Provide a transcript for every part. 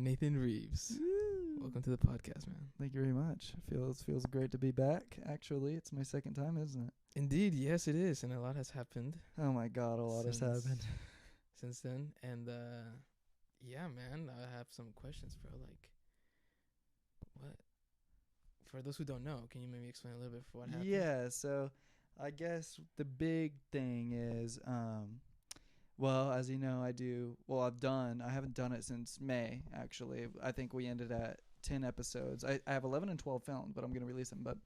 Nathan Reeves. Woo. Welcome to the podcast, man. Thank you very much. Feels great to be back. Actually, it's my second time, isn't it? Indeed, yes, it is, and a lot has happened. Oh my God, a lot has happened. Since then, and yeah, man, I have some questions, bro. Like, what? For those who don't know, can you maybe explain a little bit for what happened? Yeah, so I guess the big thing is, well, as you know, I haven't done it since May, actually. I think we ended at 10 episodes. I have 11 and 12 filmed, but I'm going to release them. But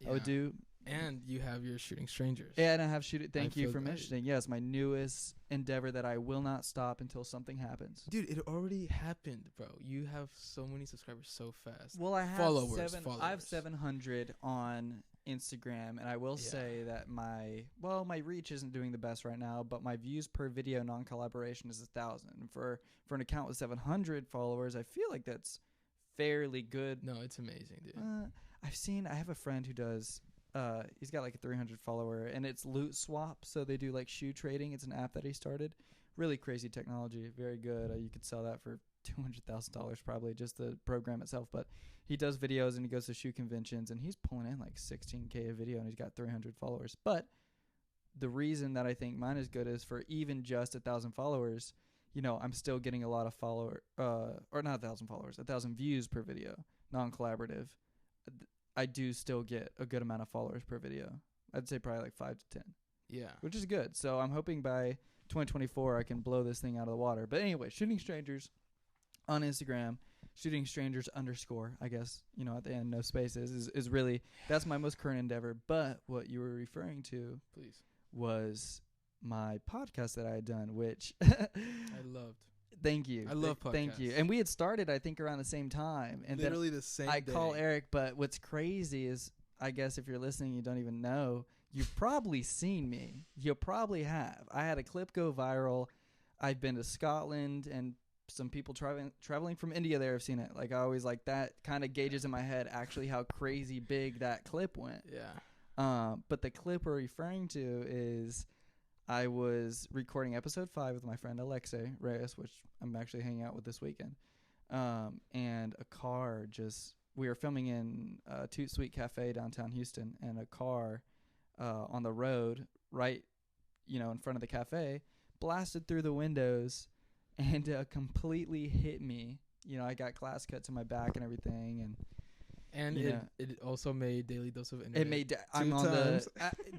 Yeah. I would do. And you have your Shooting Strangers. Yeah, and I have Shoot It. Thank you feel for great. mentioning. Yes, my newest endeavor that I will not stop until something happens. Dude, it already happened, bro. You have so many subscribers so fast. Well, I have Followers. I have 700 on Instagram, and I will say that my reach isn't doing the best right now, but my views per video non-collaboration is 1,000. And for an account with 700 followers, I feel like that's fairly good. No, it's amazing, dude. I have a friend who does. He's got like a 300 follower, and it's Loot Swap. So they do like shoe trading. It's an app that he started. Really crazy technology. Very good. You could sell that for $200,000 probably, just the program itself. But he does videos and he goes to shoe conventions, and he's pulling in like 16K a video, and he's got 300 followers. But the reason that I think mine is good is for even just 1,000 followers, I'm still getting a lot of or not 1,000 followers, 1,000 views per video, non-collaborative. I do still get a good amount of followers per video. I'd say probably like 5 to 10. Yeah. Which is good. So I'm hoping by 2024 I can blow this thing out of the water. But anyway, Shooting Strangers on Instagram, Shooting Strangers _ I guess, at the end, no spaces, is really, that's my most current endeavor. But what you were referring to was my podcast that I had done, which I loved. Thank you. I love podcasts. Thank you. And we had started, I think, around the same time. And literally the same day. I call Eric, but what's crazy is, I guess if you're listening, you don't even know. You've probably seen me. You probably have. I had a clip go viral. I've been to Scotland, and some people traveling from India there have seen it. Like, I always like that kind of gauges in my head actually how crazy big that clip went. Yeah. But the clip we're referring to is, I was recording episode 5 with my friend Alexei Reyes, which I'm actually hanging out with this weekend. And a car we were filming in Toot Sweet Cafe downtown Houston, and a car on the road right, in front of the cafe blasted through the windows and completely hit me. I got glass cuts in my back and everything, and it also made Daily Dose of Internet. It made. I'm on the.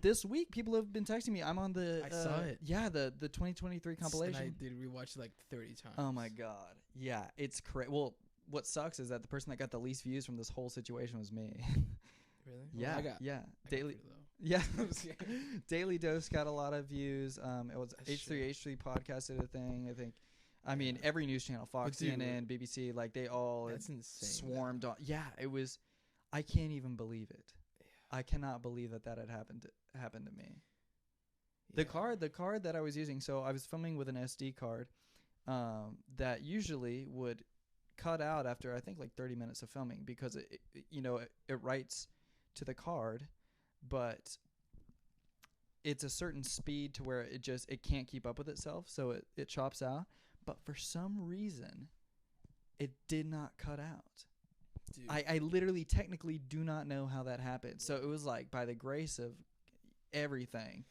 This week, people have been texting me. I'm on the. I saw it. Yeah, the 2023 compilation. And I did rewatch it like 30 times. Oh my God. Yeah, it's crazy. Well, what sucks is that the person that got the least views from this whole situation was me. Really? Yeah. I Daily. got Yeah. Daily Dose got a lot of views. It was H3H3 podcast did a thing. I think. I mean, every news channel, Fox, CNN, BBC, like they all swarmed on. Yeah, it was. I can't even believe it. Yeah. I cannot believe that had happened to me. Yeah. The card that I was using. So I was filming with an SD card, that usually would cut out after I think like 30 minutes of filming, because it writes to the card, but it's a certain speed to where it can't keep up with itself, so it chops out. But for some reason, it did not cut out. Dude. I literally technically do not know how that happened. So it was like by the grace of everything,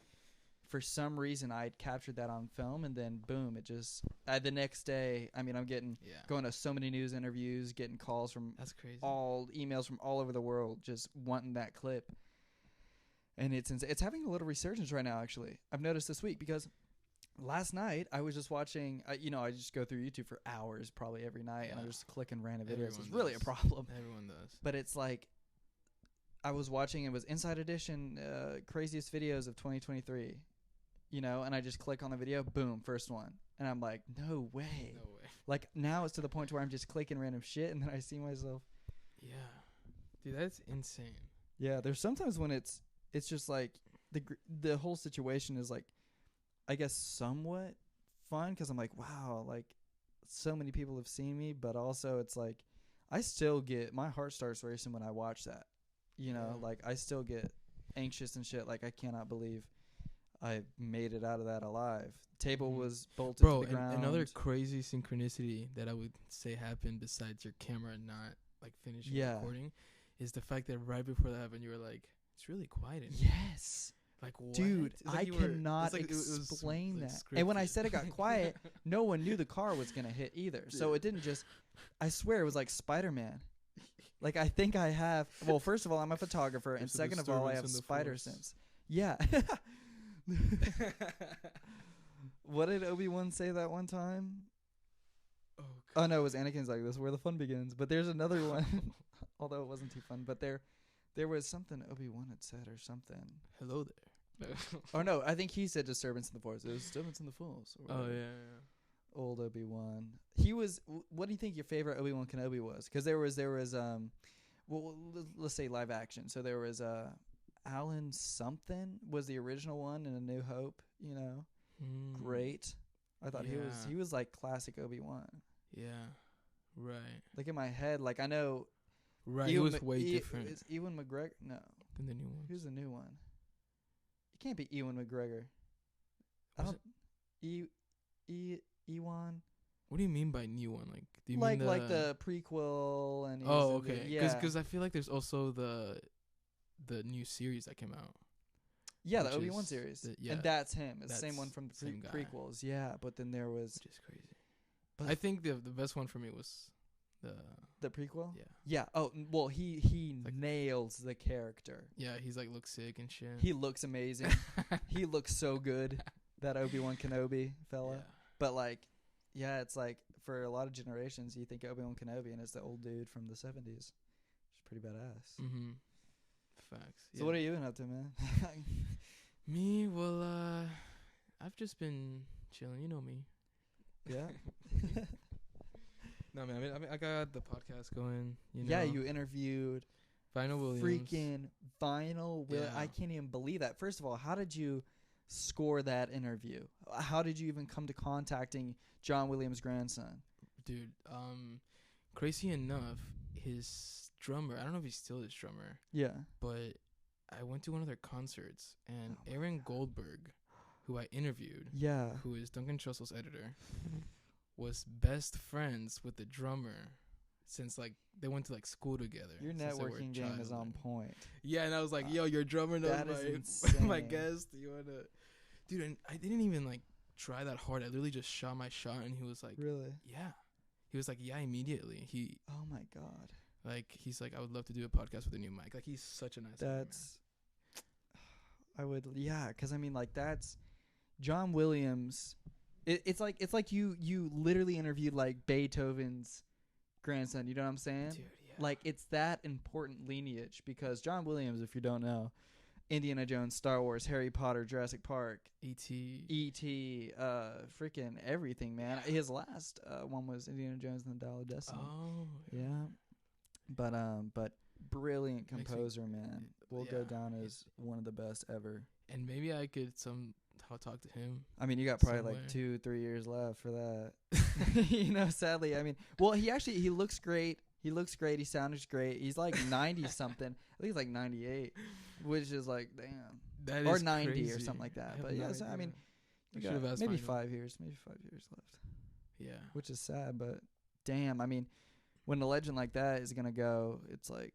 for some reason I had captured that on film, and then boom, it just the next day, I mean, I'm going to so many news interviews, getting calls from emails from all over the world just wanting that clip. And it's having a little resurgence right now, actually. I've noticed this week, because last night I was just watching, I just go through YouTube for hours probably every night, and I'm just clicking random videos. It's really a problem. Everyone does. But it's like, I was watching, it was Inside Edition, craziest videos of 2023, and I just click on the video, boom, first one. And I'm like, no way. Like, now it's to the point where I'm just clicking random shit, and then I see myself. Yeah. Dude, that's insane. Yeah, there's sometimes when it's just like, the whole situation is like, I guess somewhat fun, because I'm like, wow, like so many people have seen me, but also it's like I still get, my heart starts racing when I watch that, like I still get anxious and shit. Like, I cannot believe I made it out of that alive. Table was bolted Bro, to the ground. Another crazy synchronicity that I would say happened besides your camera not like finishing recording is the fact that right before that happened, you were like, "It's really quiet in here." Yes. Like, what? Dude, Like I cannot explain that. And when I said it got quiet, no one knew the car was going to hit either. Dude. So it didn't just, I swear it was like Spider-Man. Like, I think I have, well, first of all, I'm a photographer. And second of all, I have spider sense. Yeah. What did Obi-Wan say that one time? Oh, no, it was Anakin's like, this is where the fun begins. But there's another one, although it wasn't too fun. But there was something Obi-Wan had said or something. Hello there. Oh no, I think he said disturbance in the force. It was disturbance in the force. Oh yeah. Old Obi-Wan. He was. What do you think your favorite Obi-Wan Kenobi was? Because there was well, let's say live action. So there was Alan something was the original one in A New Hope. You know, great. I thought he was like classic Obi-Wan. Yeah, right. Like in my head, like I know. Right, he was way different. Is Ewan McGregor? No. Than the new one. Who's the new one? It can't be Ewan McGregor. I don't. Ewan. What do you mean by new one? Like, do you mean like the prequel and? Okay. Because I feel like there's also the new series that came out. Yeah, the Obi-Wan series. And that's him. It's the same one from the prequels. Yeah, but then there was. Which is crazy. But I think the best one for me was the prequel. Yeah. Yeah. Oh well, he like, nails the character. Yeah, he's like looks sick and shit. He looks amazing. He looks so good. That Obi-Wan Kenobi fella. Yeah. But like, yeah, it's like for a lot of generations, you think Obi-Wan Kenobi, and it's the old dude from the 70s. It's pretty badass. Mm-hmm. Facts. So what are you been up to, man? Me? Well, I've just been chilling. You know me. Yeah. No, man. I mean, I got the podcast going. You know? Yeah, you interviewed Vinyl Williams. Freaking Vinyl Williams. Yeah. I can't even believe that. First of all, how did you score that interview? How did you even come to contacting John Williams' grandson? Dude, crazy enough, his drummer, I don't know if he's still his drummer. Yeah. But I went to one of their concerts, and Aaron Goldberg, who I interviewed, who is Duncan Trussell's editor, was best frids with the drummer since like they went to like school together. Your networking game is on point. Yeah, and I was like, yo, your drummer knows my guest. You wanna, dude? And I didn't even like try that hard. I literally just shot my shot, and he was like, really? Yeah. He was like, yeah, immediately. Oh my god. Like he's like, I would love to do a podcast with a new mic. Like he's such a nice guy, man. I would, yeah, because I mean, like that's John Williams. It's like you literally interviewed like Beethoven's grandson. You know what I'm saying? Dude, yeah. Like it's that important lineage because John Williams, if you don't know, Indiana Jones, Star Wars, Harry Potter, Jurassic Park, E.T., freaking everything, man. His last one was Indiana Jones and the Dial of Destiny. Oh, yeah. But brilliant composer, man. Will go down as one of the best ever. And maybe I could I'll talk to him. I mean, you got probably like 2-3 years left for that. You know, sadly. I mean, well, he looks great. He looks great. He sounds great. He's like 90 something. I think he's like 98, which is like, damn. That or is 90 crazy. or something like that. But yeah, so, I mean, you got maybe 5 years left. Yeah. Which is sad, but damn. I mean, when a legend like that is going to go, it's like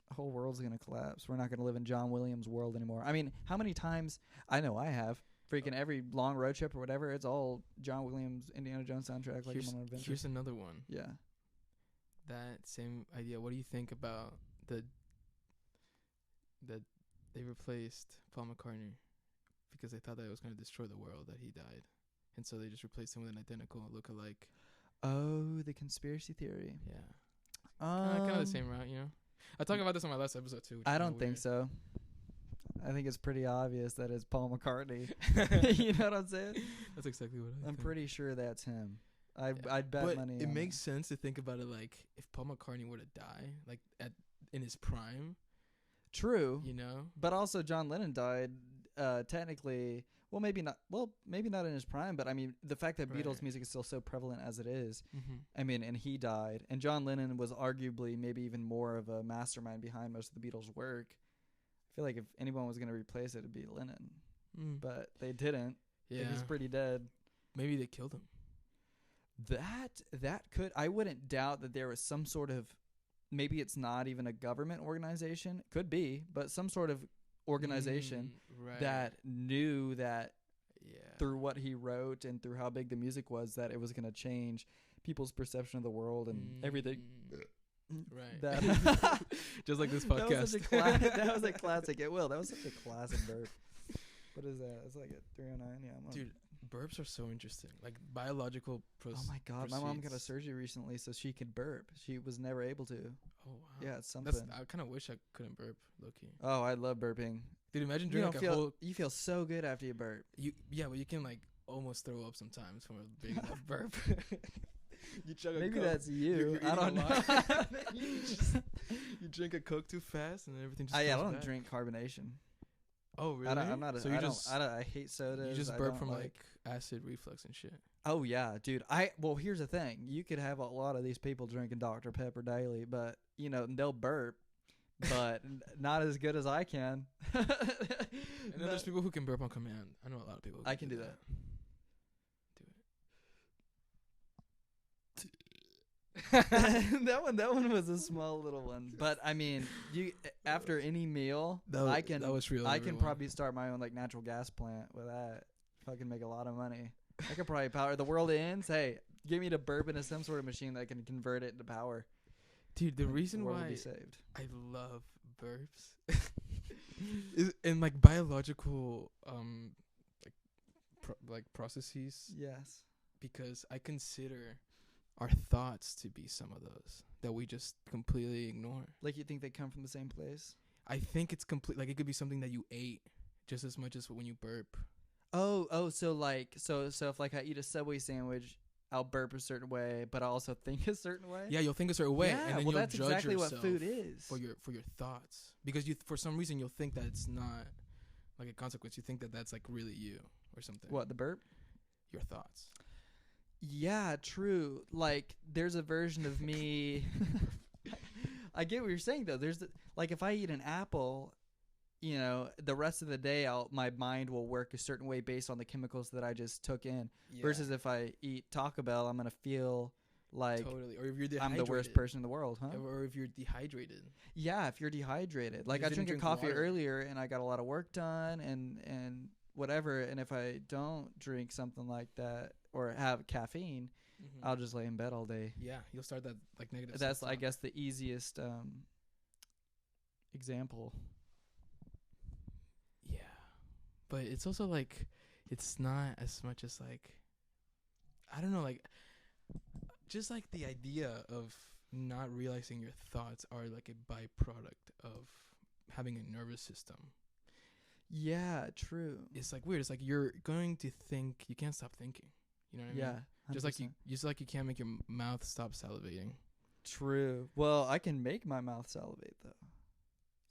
the whole world's going to collapse. We're not going to live in John Williams' world anymore. I mean, how many times, I know I have, freaking every long road trip or whatever, it's all John Williams, Indiana Jones soundtrack. Like I'm on an adventure. Here's another one. Yeah. That same idea. What do you think about that they replaced Paul McCartney because they thought that it was going to destroy the world that he died, and so they just replaced him with an identical look-alike? Oh, the conspiracy theory. Yeah. Kind of the same route, you know. I talked about this on my last episode too. I don't think so. I think it's pretty obvious that it's Paul McCartney. You know what I'm saying? That's exactly what I'm pretty sure that's him. I'd bet money. It makes sense to think about it like if Paul McCartney were to die, like in his prime. True. You know? But also John Lennon died technically, maybe not in his prime, but I mean the fact that Beatles music is still so prevalent as it is. Mm-hmm. I mean, and he died, and John Lennon was arguably maybe even more of a mastermind behind most of the Beatles' work. I feel like if anyone was going to replace it, it'd be Lennon. but they didn't. Yeah, he's pretty dead. Maybe they killed him. That could. I wouldn't doubt that there was some sort of. Maybe it's not even a government organization. It could be, but some sort of organization that knew that through what he wrote and through how big the music was, that it was going to change people's perception of the world and everything. Right. That just like this podcast. That was a classic. It will. That was such a classic burp. What is that? It's like a 309. Yeah, dude. Burps are so interesting. Like biological Oh my god, my mom got a surgery recently so she could burp. She was never able to. Oh wow. Yeah, it's something. I kind of wish I couldn't burp, low-key. Oh, I love burping. Dude, imagine doing like a whole. You feel so good after you burp. But you can like almost throw up sometimes from a big enough burp. You chug a Maybe Coke. that's you. I don't know. You drink a Coke too fast and then everything just. I don't drink carbonation. Oh really? I'm not. I hate sodas. You just burp from like acid reflux and shit. Oh yeah, dude. Well, here's the thing. You could have a lot of these people drinking Dr. Pepper daily, but they'll burp, but not as good as I can. And then there's people who can burp on command. I know a lot of people. I can do that. that one was a small little one, but I mean, after any meal, I can probably start my own like natural gas plant with that. Fucking make a lot of money. I could probably power the world ends. Hey, give me the burp into some sort of machine that can convert it into power. Dude, the reason why I love burps is in like biological processes. Yes, because I consider our thoughts to be some of those that we just completely ignore. Like you think they come from the same place? I think it's complete. Like it could be something that you ate just as much as when you burp. So if like I eat a Subway sandwich, I'll burp a certain way, but I also think a certain way. Yeah, you'll think a certain way, and then you'll that's judge exactly yourself what food is for your thoughts, because for some reason you'll think that it's not like a consequence. You think that that's like really you or something. What, the burp? Your thoughts. Yeah, true. Like there's a version of me. I get what you're saying though. Like if I eat an apple, the rest of the day my mind will work a certain way based on the chemicals that I just took in. Yeah. Versus if I eat Taco Bell, I'm gonna feel like totally. Or if you're dehydrated, I'm the worst person in the world, huh? Or if you're dehydrated. Yeah, if you're dehydrated. Like I drank a coffee earlier and I got a lot of work done and whatever. And if I don't drink something like that or have caffeine, I'll just lay in bed all day. Yeah, you'll start that like negative. That's I guess the easiest example. Yeah, but it's also like it's not as much as like I don't know, like just like the idea of not realizing your thoughts are like a byproduct of having a nervous system. Yeah, true. It's like weird. It's like you're going to think, you can't stop thinking. You know what I mean? Yeah. 100%. Just like you can't make your mouth stop salivating. True. Well, I can make my mouth salivate though.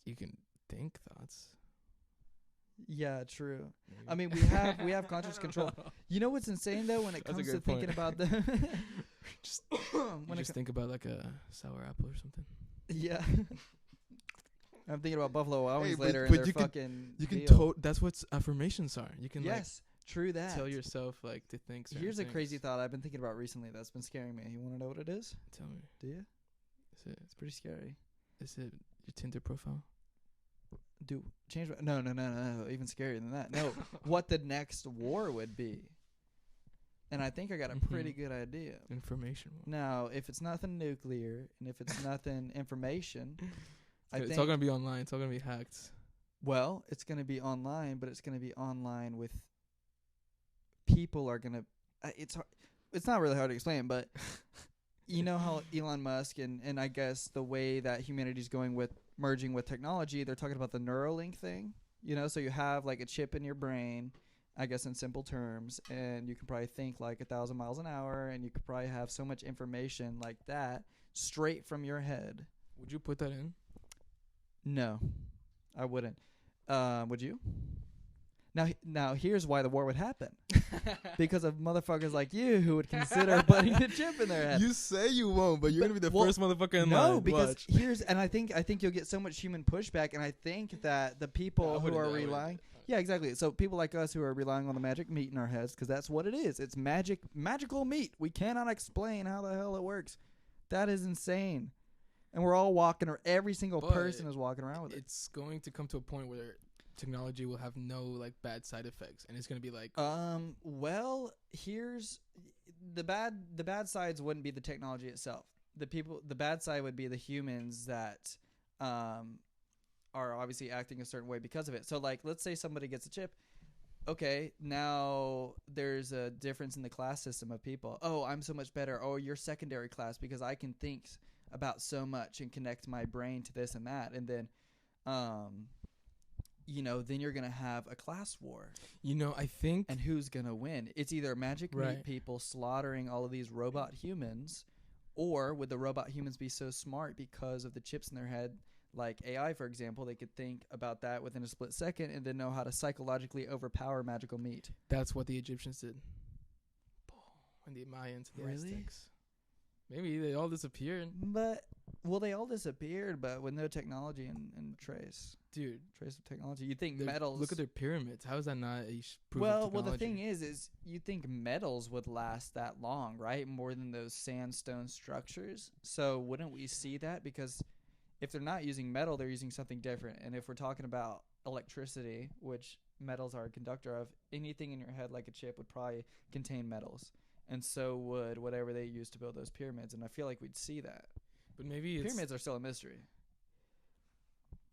You can think thoughts. Yeah, true. Maybe. I mean, we have conscious control. You know what's insane though when it comes to thinking about the just think about like a sour apple or something. Yeah. I'm thinking about Buffalo Wild Wings later, but and you can that's what affirmations are. You can true that. Tell yourself like to think. Here's a crazy thought I've been thinking about recently that's been scaring me. You want to know what it is? Tell me. Do you? It's pretty scary. Is it your Tinder profile? Change. No. Even scarier than that. No. What the next war would be. And I think I got a pretty good idea. Information war. Now, if it's nothing nuclear and if it's nothing information. It's all going to be online. It's all going to be hacked. Well, it's going to be online, but it's going to be online with people are going to... It's not really hard to explain, but you know how Elon Musk and I guess the way that humanity's going with merging with technology, they're talking about the Neuralink thing. So you have like a chip in your brain, I guess in simple terms, and you can probably think like 1,000 miles an hour, and you could probably have so much information like that straight from your head. Would you put that in? No, I wouldn't. Would you? Now, here's why the war would happen. Because of motherfuckers like you who would consider putting a chip in their head. You say you won't, but you're gonna be the first motherfucker in line. No, because I think you'll get so much human pushback, and I think that the people who are relying. Yeah, exactly. So people like us who are relying on the magic meat in our heads, because that's what it is. It's magical meat. We cannot explain how the hell it works. That is insane. And we're all walking, or every single person is walking around with it. It's going to come to a point where technology will have no like bad side effects, and it's going to be like, well, here's the bad sides wouldn't be the technology itself. The bad side would be the humans that are obviously acting a certain way because of it. So like, let's say somebody gets a chip. Okay, now there's a difference in the class system of people. Oh, I'm so much better. Oh, you're secondary class because I can think about so much and connect my brain to this and that. And then, then you're going to have a class war. I think... And who's going to win? It's either magic meat people slaughtering all of these robot humans, or would the robot humans be so smart because of the chips in their head, like AI, for example, they could think about that within a split second and then know how to psychologically overpower magical meat. That's what the Egyptians did. And the Mayans and the Aztecs. Maybe they all disappeared. They all disappeared, but with no technology and trace. Dude. Trace of technology. You think metals... Look at their pyramids. How is that not a proof of technology? Well, the thing is you think metals would last that long, right? More than those sandstone structures. So wouldn't we see that? Because... if they're not using metal, they're using something different. And if we're talking about electricity, which metals are a conductor of, anything in your head like a chip would probably contain metals. And so would whatever they used to build those pyramids. And I feel like we'd see that. But maybe pyramids are still a mystery.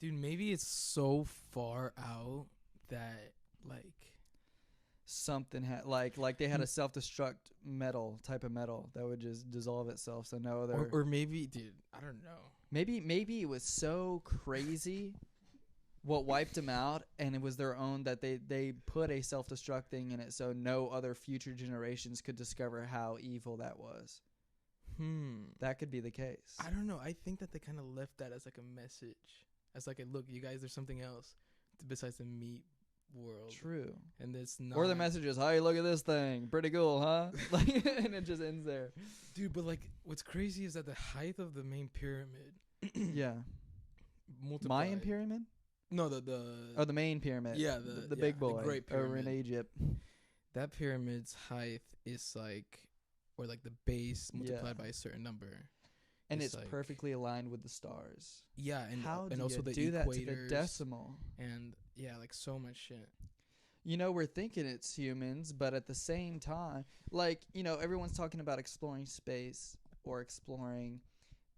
Dude, maybe it's so far out that, like... something like they had a self-destruct metal type of metal that would just dissolve itself. So no other... Or maybe, dude, I don't know. Maybe it was so crazy what wiped them out, and it was their own that they put a self-destruct thing in it so no other future generations could discover how evil that was. That could be the case. I don't know. I think that they kind of left that as like a message. As like a, look, you guys, there's something else besides the meat world. True. And it's not... or the message is, hey, look at this thing. Pretty cool, huh? Like, and it just ends there. Dude, but like, what's crazy is that the height of the main pyramid... yeah. Mayan pyramid? No, the main pyramid. Yeah, the big boy. The Great Pyramid. Over in Egypt. That pyramid's height is like... or like the base multiplied by a certain number. And it's like perfectly aligned with the stars. Yeah, and how and do also you the do that equators to the decimal? And yeah, like so much shit. We're thinking it's humans, but at the same time, like, everyone's talking about exploring space or exploring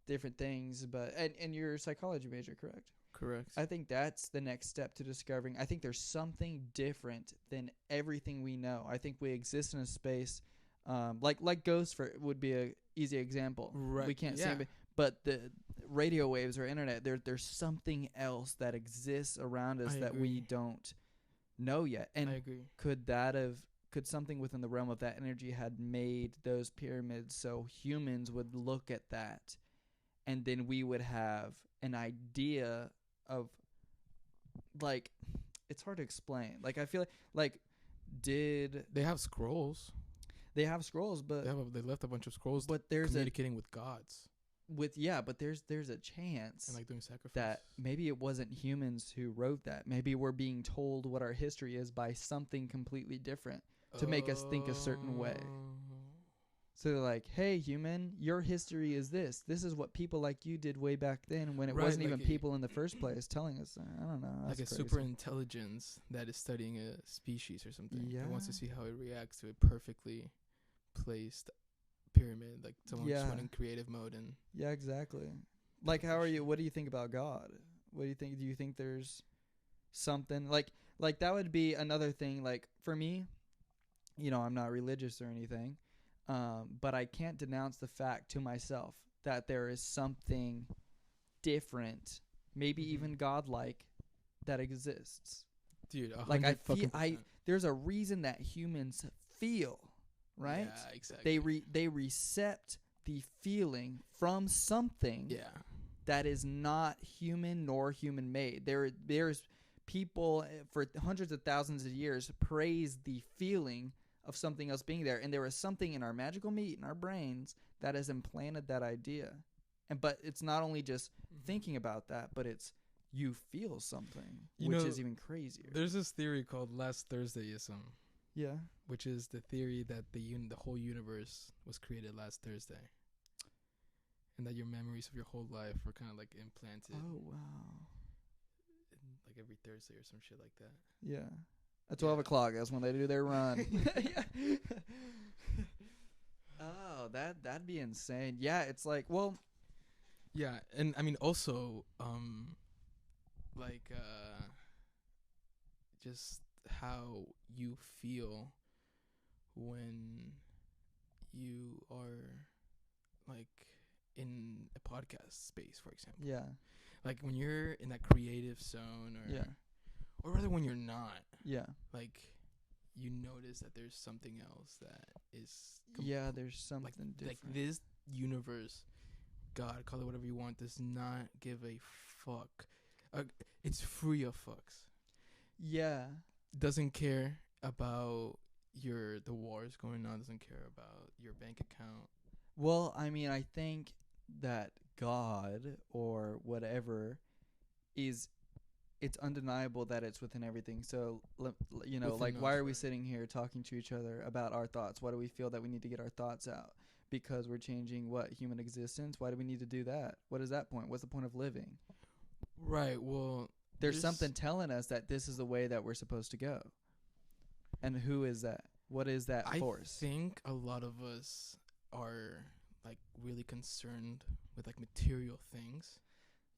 different things, but and you're a psychology major, correct? Correct. I think that's the next step to discovering. I think there's something different than everything we know. I think we exist in a space like ghosts would be a easy example. Right. We can't see it, but the radio waves or internet, there's something else that exists around us that we don't know yet. And I agree. Could something within the realm of that energy had made those pyramids so humans would look at that, and then we would have an idea of, like, it's hard to explain. Like, I feel like did they have scrolls? They have scrolls, but they left a bunch of scrolls. But there's communicating with gods. But there's a chance and like doing sacrifice that maybe it wasn't humans who wrote that. Maybe we're being told what our history is by something completely different to make us think a certain way. So they're like, hey, human, your history is this. This is what people like you did way back then when it wasn't like even people in the first place telling us. I don't know. Like a super intelligence that is studying a species or something. Yeah. It wants to see how it reacts to a perfectly placed pyramid. Like someone just went in creative mode. And yeah, exactly. Like, how are you? What do you think about God? What do you think? Do you think there's something like that would be another thing? Like, for me, I'm not religious or anything. But I can't denounce the fact to myself that there is something different, maybe even godlike, that exists. Dude, like there's a reason that humans feel, right? Yeah, exactly. They recept the feeling from something that is not human nor human made. There's people for hundreds of thousands of years praise the feeling of something else being there, and there is something in our magical meat in our brains that has implanted that idea. But it's not only just thinking about that, but it's you feel something, which is even crazier. There's this theory called Last Thursdayism. Yeah. Which is the theory that the whole universe was created last Thursday. And that your memories of your whole life were kind of like implanted. Oh, wow. Like every Thursday or some shit like that. Yeah. At 12 o'clock, that's when they do their run. Oh, that'd be insane. Yeah, it's like, well. Yeah, and I mean also, just how you feel when you are like in a podcast space, for example. Yeah. Like when you're in that creative zone, or rather when you're not. Yeah. Like you notice that there's something else that is. There's something different. Like this universe, God, call it whatever you want, does not give a fuck. It's free of fucks. Yeah. Doesn't care about the wars going on. Doesn't care about your bank account. Well, I mean, I think that God or whatever it's undeniable that it's within everything. So, why are we sitting here talking to each other about our thoughts? Why do we feel that we need to get our thoughts out? Because we're changing human existence? Why do we need to do that? What is that point? What's the point of living? Right, well, there's something telling us that this is the way that we're supposed to go. And who is that? What is that force? I think a lot of us are like really concerned with like material things.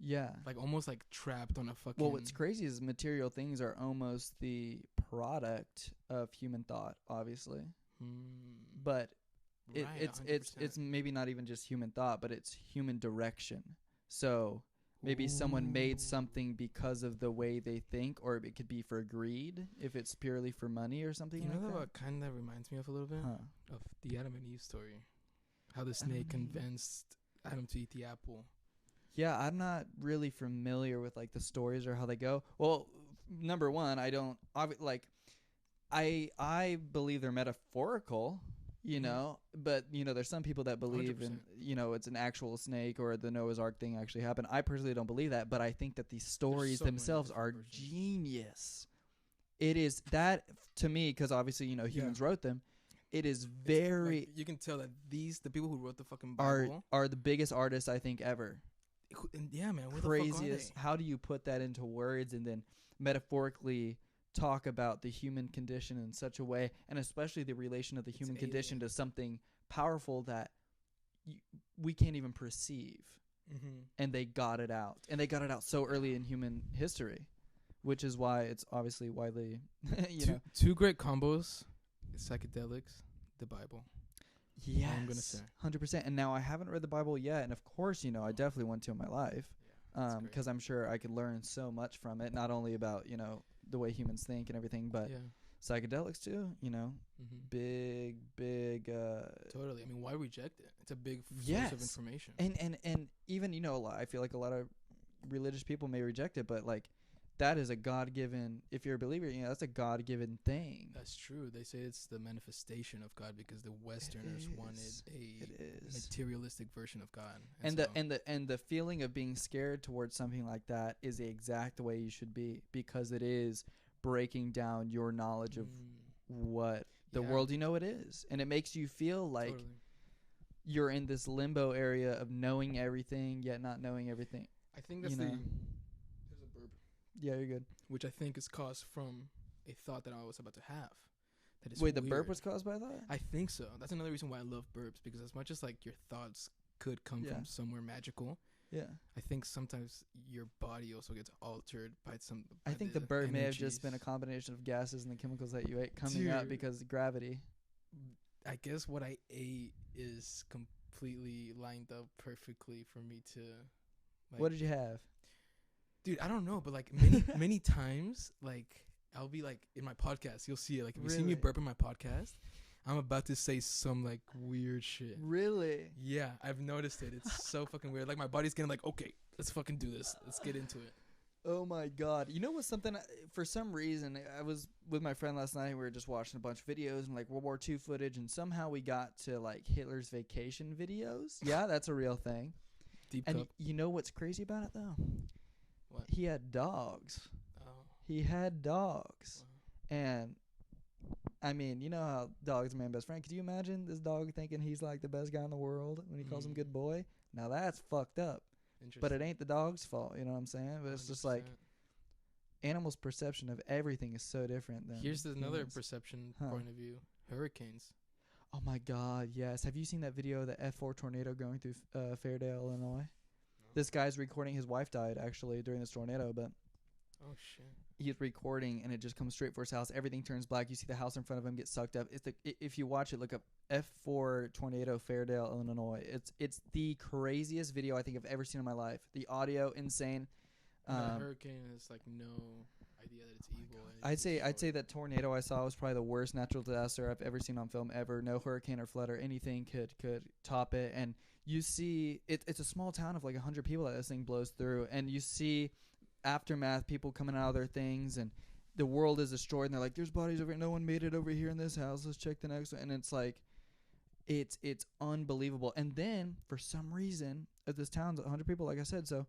Yeah. Like almost like trapped on a fucking. Well, what's crazy is material things are almost the product of human thought, obviously. But it's maybe not even just human thought, but it's human direction. So maybe someone made something because of the way they think, or it could be for greed if it's purely for money or something. You know what kind of reminds me of a little bit of the Adam and Eve story, how the snake convinced Adam to eat the apple. Yeah, I'm not really familiar with like the stories or how they go. Well, number one, I don't I believe they're metaphorical, you know, but there's some people that believe 100%. In it's an actual snake or the Noah's Ark thing actually happened. I personally don't believe that, but I think that these stories themselves are genius. It is that to me, because obviously humans wrote them. It is very. Like, you can tell that the people who wrote the fucking Bible are the biggest artists I think ever. Yeah, man. Where craziest. The fuck are they? How do you put that into words and then metaphorically talk about the human condition in such a way, and especially the relation of the human condition to something powerful that we can't even perceive? And they got it out, and they got it out so early in human history, which is why it's obviously widely. Two great combos: psychedelics, the Bible. Yes, I'm gonna say 100%. And now I haven't read the Bible yet, and of course, I definitely want to in my life, because I'm sure I could learn so much from it, not only about the way humans think and everything, but psychedelics too. Big. Totally. I mean, why reject it? It's a big source of information. And even I feel like a lot of religious people may reject it, but like. That is a God-given, if you're a believer, that's a God-given thing. That's true. They say it's the manifestation of God because the Westerners wanted a materialistic version of God. And the feeling of being scared towards something like that is the exact way you should be, because it is breaking down your knowledge of what the world it is. And it makes you feel like you're in this limbo area of knowing everything yet not knowing everything. I think that's Yeah, you're good. Which I think is caused from a thought that I was about to have. That is Wait, the burp was caused by that? I think so. That's another reason why I love burps, because as much as like your thoughts could come from somewhere magical, I think sometimes your body also gets altered by some. I think the burp may have just been a combination of gases and the chemicals that you ate coming out because of gravity. I guess what I ate is completely lined up perfectly for me to. Like, what did you have? Dude, I don't know, but like many times, like I'll be like in my podcast, you'll see it. Like if you see me burp in my podcast, I'm about to say some like weird shit. Really? Yeah, I've noticed it. It's so fucking weird. Like my body's getting like, okay, let's fucking do this. Let's get into it. Oh my God. You know what's something, for some reason, I was with my friend last night. We were just watching a bunch of videos and like World War II footage, and somehow we got to like Hitler's vacation videos. Yeah, that's a real thing. Deep and cup. You know what's crazy about it though? What? He had dogs. Oh. He had dogs. And I mean, you know how dogs are my best friend. Could you imagine this dog thinking he's like the best guy in the world when he calls him good boy? Now that's fucked up. But it ain't the dog's fault, you know what I'm saying? But it's 100%. Just like animals' perception of everything is so different than Here's another perception point of view. Hurricanes. Oh my God, yes. Have you seen that video of the F4 tornado going through Fairdale, Illinois? No. This guy's recording. His wife died actually during this tornado, but oh shit. He's recording and it just comes straight for his house. Everything turns black. You see the house in front of him get sucked up. If you watch it, look up F4 tornado Fairdale, Illinois. It's the craziest video I think I've ever seen in my life. The audio insane. The hurricane has like no idea that it's evil. I'd say that tornado I saw was probably the worst natural disaster I've ever seen on film ever. No hurricane or flood or anything could top it. And you see it's a small town of like 100 people that this thing blows through, and you see aftermath, people coming out of their things, and the world is destroyed, and they're like, there's bodies over here, no one made it over here in this house, let's check the next one. And it's like it's unbelievable. And then for some reason at this town's 100 people, like I said, so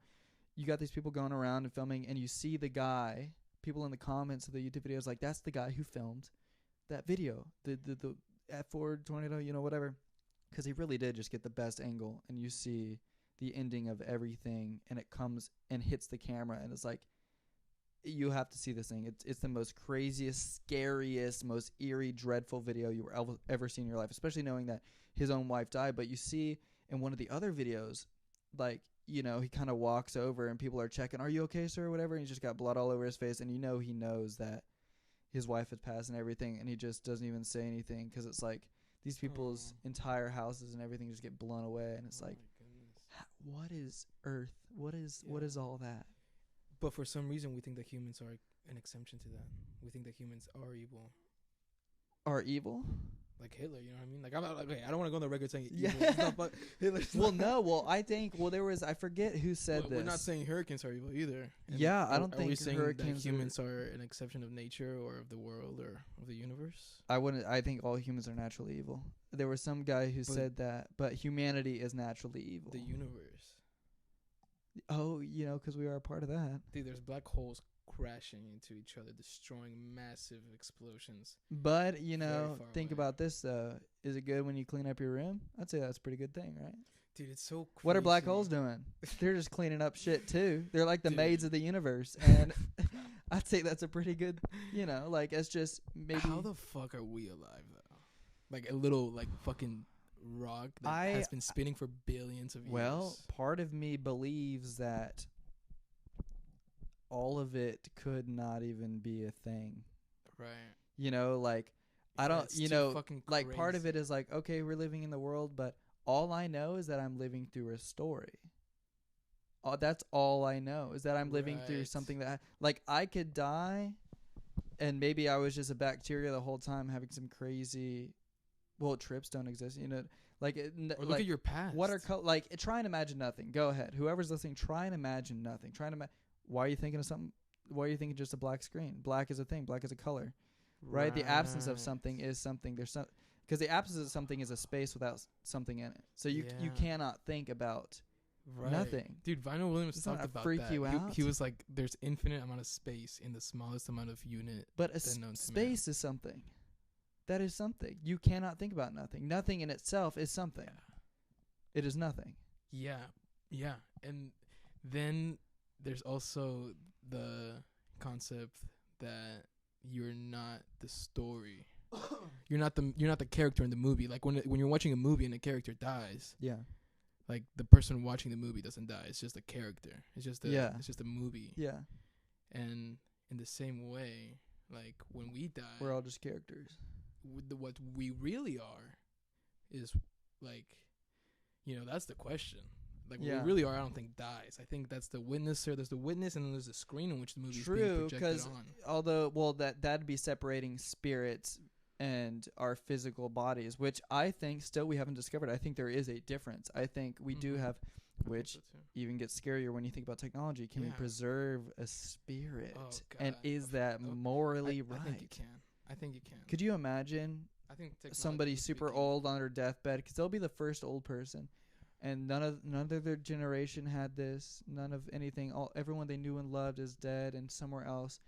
you got these people going around and filming, and you see the guy, people in the comments of the YouTube videos like, that's the guy who filmed that video, the F4 tornado, you know, whatever, because he really did just get the best angle. And you see the ending of everything, and it comes and hits the camera, and it's like, you have to see this thing. It's the most craziest, scariest, most eerie, dreadful video you were ever seen in your life, especially knowing that his own wife died. But you see in one of the other videos, like, you know, he kind of walks over and people are checking, are you okay, sir, or whatever, and he's just got blood all over his face, and you know he knows that his wife had passed and everything, and he just doesn't even say anything, because it's like these people's entire houses and everything just get blown away, and it's like, what is Earth? What is all that? But for some reason, we think that humans are an exemption to that. We think that humans are evil. Are evil? Like Hitler, you know what I mean? Like, I don't want to go on the record saying evil. Yeah. But Hitler's I think, there was, I forget who said this. We're not saying hurricanes are evil either. And I don't think hurricanes that humans are an exception of nature or of the world or of the universe. I think all humans are naturally evil. There was some guy who said that, but humanity is naturally evil. The universe. Oh, you know, because we are a part of that. Dude, there's black holes crashing into each other, destroying massive explosions. But, you know, think about this, though. Is it good when you clean up your room? I'd say that's a pretty good thing, right? Dude, it's so crazy. What are black holes doing? They're just cleaning up shit, too. They're like the maids of the universe. And I'd say that's a pretty good, you know, like, it's just maybe. How the fuck are we alive, though? Like, a little, like, fucking rock that has been spinning for billions of years. Well, part of me believes that all of it could not even be a thing. Right. You know, like, I don't, you know, like, part of it is like, okay, we're living in the world, but all I know is that I'm living through a story. That's all I know, is that I'm living through something that, like, I could die, and maybe I was just a bacteria the whole time having some crazy, well, trips don't exist, you know, like, or look at your past. What are, like, try and imagine nothing. Go ahead. Whoever's listening, try and imagine nothing. Why are you thinking of something? Why are you thinking just a black screen? Black is a thing. Black is a color, right? The absence of something is something. There's some, because the absence of something is a space without something in it. So you cannot think about nothing. Dude, Vinyl Williams talked about freak that. You out? He was like, "There's infinite amount of space in the smallest amount of unit." But space is something. That is something. You cannot think about nothing. Nothing in itself is something. Yeah. It is nothing. Yeah, yeah, and then there's also the concept that you're not the story. You're not the character in the movie. Like when you're watching a movie and the character dies. Yeah. Like the person watching the movie doesn't die. It's just a character. It's just a movie. Yeah. And in the same way, like when we die, we're all just characters. What we really are is like, you know, that's the question. Like, what we really are, I don't think dies. I think that's the witnesser. There's the witness, and then there's the screen in which the movie is being projected on. Although, well, that'd be separating spirits and our physical bodies, which I think still we haven't discovered. I think there is a difference. I think we do have, which even gets scarier when you think about technology. Can we preserve a spirit? Oh, and is that morally right? I think you can. Could you imagine somebody super old on their deathbed? Because they'll be the first old person. and none of their generation had this. None of anything. Everyone they knew and loved is dead and somewhere else,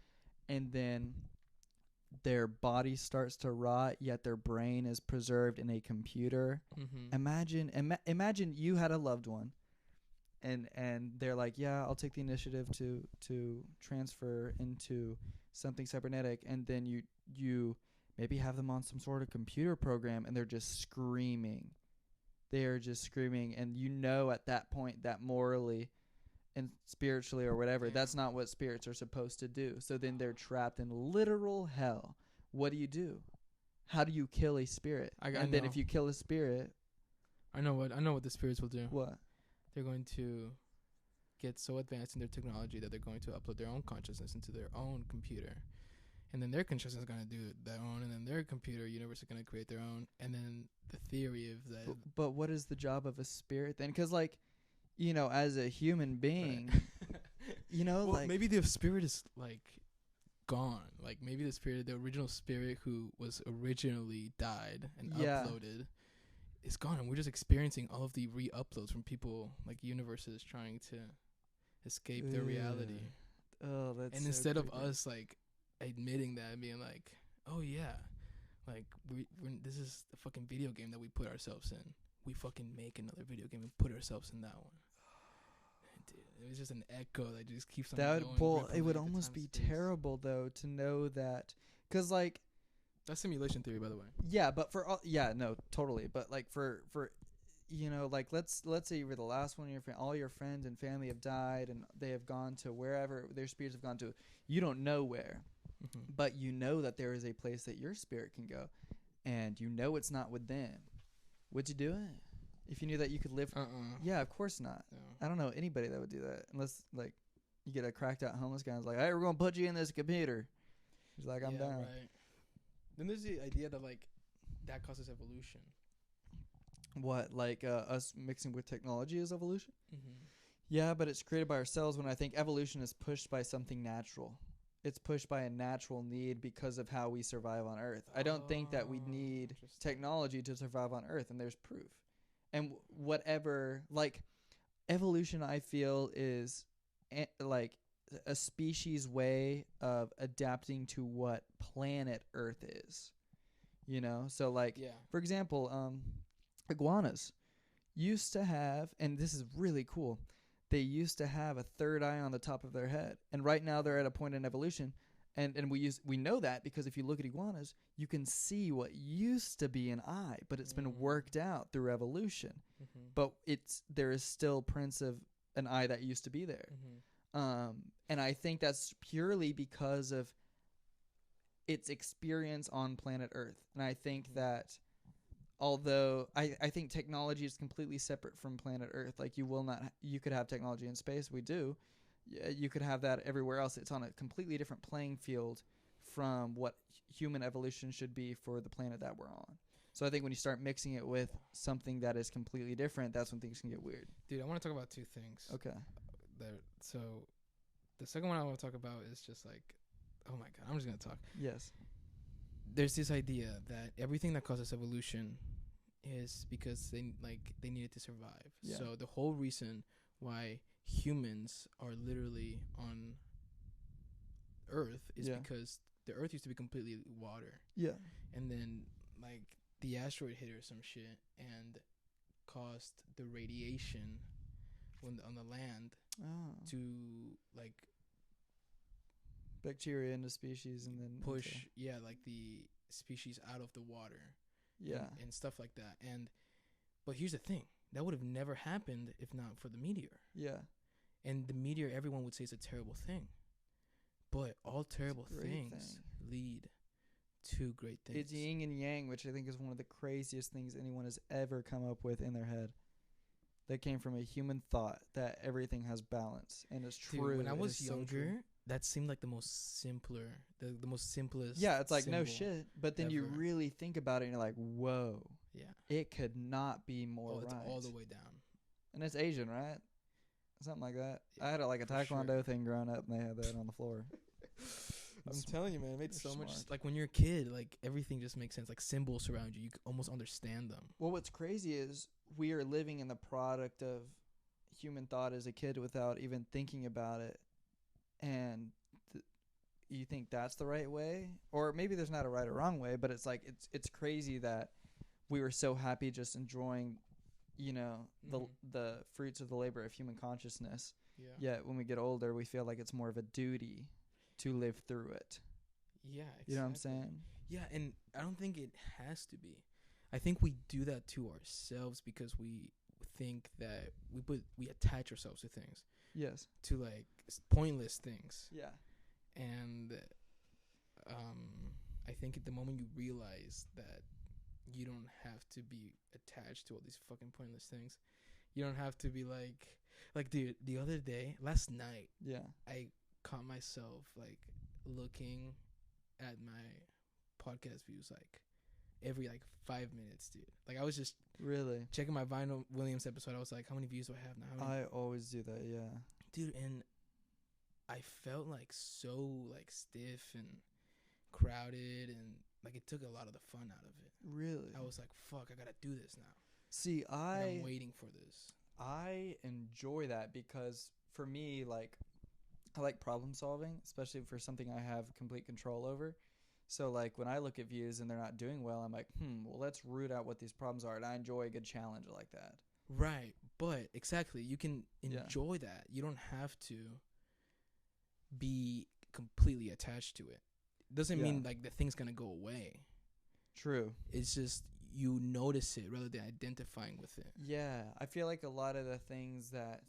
and then their body starts to rot, yet their brain is preserved in a computer. Imagine you had a loved one, and they're like, yeah, I'll take the initiative to transfer into something cybernetic, and then you maybe have them on some sort of computer program, and they're just screaming. They are just screaming, and at that point that morally and spiritually or whatever, that's not what spirits are supposed to do. So then they're trapped in literal hell. What do? How do you kill a spirit? Then if you kill a spirit, I know what the spirits will do. What? They're going to get so advanced in their technology that they're going to upload their own consciousness into their own computer. And then their consciousness is going to do their own, and then their computer universe is going to create their own. And then the theory of that. But what is the job of a spirit then? Because, like, as a human being, well, maybe the spirit is, like, gone. Like, maybe the original spirit who was originally died and uploaded is gone. And we're just experiencing all of the re-uploads from people, like, universes trying to escape their reality. Oh, that's and so instead creepy. of us, like, admitting that and being like, oh yeah, like we're this is the fucking video game that we put ourselves in. We fucking make another video game and put ourselves in that one. Dude, it was just an echo that just keeps on going. It would almost be terrible though to know that, because like that's simulation theory, by the way. Yeah, but for all, no, totally. But like for like let's say you were the last one of all your friends and family have died and they have gone to wherever their spirits have gone to. You don't know where. But you know that there is a place that your spirit can go, and it's not with them. Would you do it if you knew that you could live? Yeah, of course not. No. I don't know anybody that would do that unless like you get a cracked out homeless guy who's like, "Hey, we're gonna put you in this computer." He's like, "I'm down." Right. Then there's the idea that like that causes evolution. What, like us mixing with technology is evolution? Yeah, but it's created by ourselves. When I think evolution is pushed by something natural. It's pushed by a natural need because of how we survive on Earth. I don't think that we need technology to survive on Earth, and there's proof. And whatever, like, evolution, I feel, is like a species' way of adapting to what planet Earth is. So like, for example, iguanas used to have, and this is really cool, they used to have a third eye on the top of their head. And right now they're at a point in evolution. And we know that because if you look at iguanas, you can see what used to be an eye, but it's been worked out through evolution. But there is still prints of an eye that used to be there. And I think that's purely because of its experience on planet Earth. And I think that although I think technology is completely separate from planet Earth. Like you could have technology in space. We do. You could have that everywhere else. It's on a completely different playing field from what human evolution should be for the planet that we're on. So I think when you start mixing it with something that is completely different, that's when things can get weird. Dude, I want to talk about two things. Okay. So the second one I want to talk about is just like, oh my God, I'm just going to talk. Yes. There's this idea that everything that causes evolution is because they needed to survive. Yeah. So the whole reason why humans are literally on Earth is because the Earth used to be completely water. Yeah. And then like the asteroid hit or some shit and caused the radiation on the land to like bacteria into species and then push like the species out of the water. Yeah. And stuff like that. But here's the thing. That would have never happened if not for the meteor. Yeah. And the meteor, everyone would say it's a terrible thing. But all terrible things lead to great things. It's yin and yang, which I think is one of the craziest things anyone has ever come up with in their head. That came from a human thought that everything has balance. And it's true. Dude, when I was younger, that seemed like the most simplest. Yeah, it's like no shit. But then you really think about it and you're like, whoa. Yeah. It could not be more right. It's all the way down. And it's Asian, right? Something like that. Yeah, I had a taekwondo thing growing up and they had that on the floor. I'm telling you, man, it made so much. Like when you're a kid, like everything just makes sense. Like symbols surround you. You can almost understand them. Well, what's crazy is we are living in the product of human thought as a kid without even thinking about it, and you think that's the right way, or maybe there's not a right or wrong way, but it's like it's crazy that we were so happy just enjoying, the fruits of the labor of human consciousness. Yeah. Yet when we get older, we feel like it's more of a duty to live through it. Yeah, exactly. You know what I'm saying? Yeah, and I don't think it has to be. I think we do that to ourselves because we think that we attach ourselves to things. Yes. To like pointless things. Yeah. And I think at the moment you realize that you don't have to be attached to all these fucking pointless things. You don't have to be like dude, the other day, last night, yeah, I caught myself like looking at my podcast views like every like 5 minutes, dude. Like I was just really checking my Vinyl Williams episode. I was like, how many views do I have now? I always do that, yeah. Dude, and I felt like so like stiff and crowded, and like it took a lot of the fun out of it. Really? I was like, fuck, I gotta do this now. See, I'm waiting for this. I enjoy that because for me, like, I like problem solving, especially for something I have complete control over. So like when I look at views and they're not doing well, I'm like, well, let's root out what these problems are. And I enjoy a good challenge like that. Right. But exactly, you can enjoy that. You don't have to be completely attached to it. Doesn't mean like the thing's gonna go away. True. It's just you notice it rather than identifying with it. Yeah, I feel like a lot of the things that,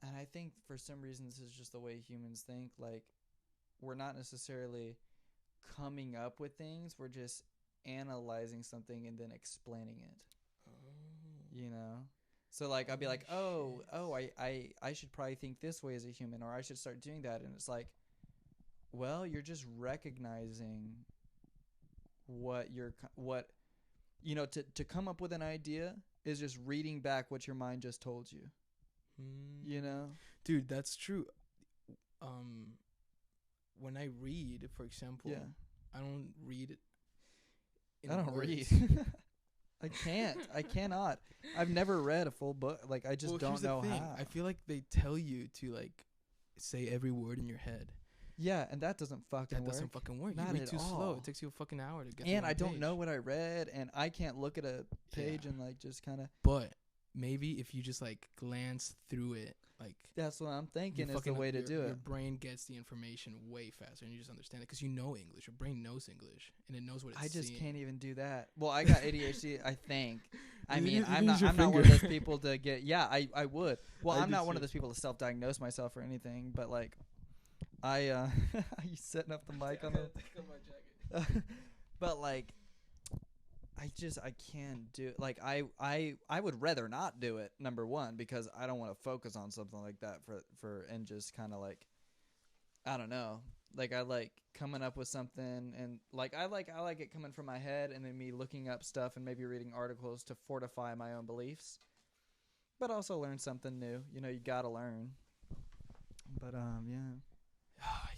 and I think for some reason this is just the way humans think, like we're not necessarily coming up with things, we're just analyzing something and then explaining it. You know? So like I'll be like, I should probably think this way as a human, or I should start doing that, and it's like, well, you're just recognizing to come up with an idea is just reading back what your mind just told you. You know? Dude, that's true. When I read, for example, I don't read it. I don't read. I can't. I cannot. I've never read a full book. Like I just don't know how. I feel like they tell you to like say every word in your head. Yeah, and that doesn't fucking work. That doesn't fucking work. Not you read at too all. slow. It takes you a fucking hour to get. And I don't know what I read, and I can't look at a page and like just kind of. But maybe if you just like glance through it, like that's what I'm thinking is the way to do it. Your brain gets the information way faster, and you just understand it because you know English. Your brain knows English, and it knows what it's. I just seeing. Can't even do that. Well, I got ADHD. I think. I mean, I'm not one of those people to get. Yeah, I would. Well, I'm not one of those people to self-diagnose myself or anything, but like. Are you setting up the mic on the? Take off my jacket. But like, I can't do it. Like I would rather not do it. Number one, because I don't want to focus on something like that for and just kind of like, I don't know. Like I like coming up with something, and like I like it coming from my head, and then me looking up stuff and maybe reading articles to fortify my own beliefs, but also learn something new. You know, you gotta learn. But yeah.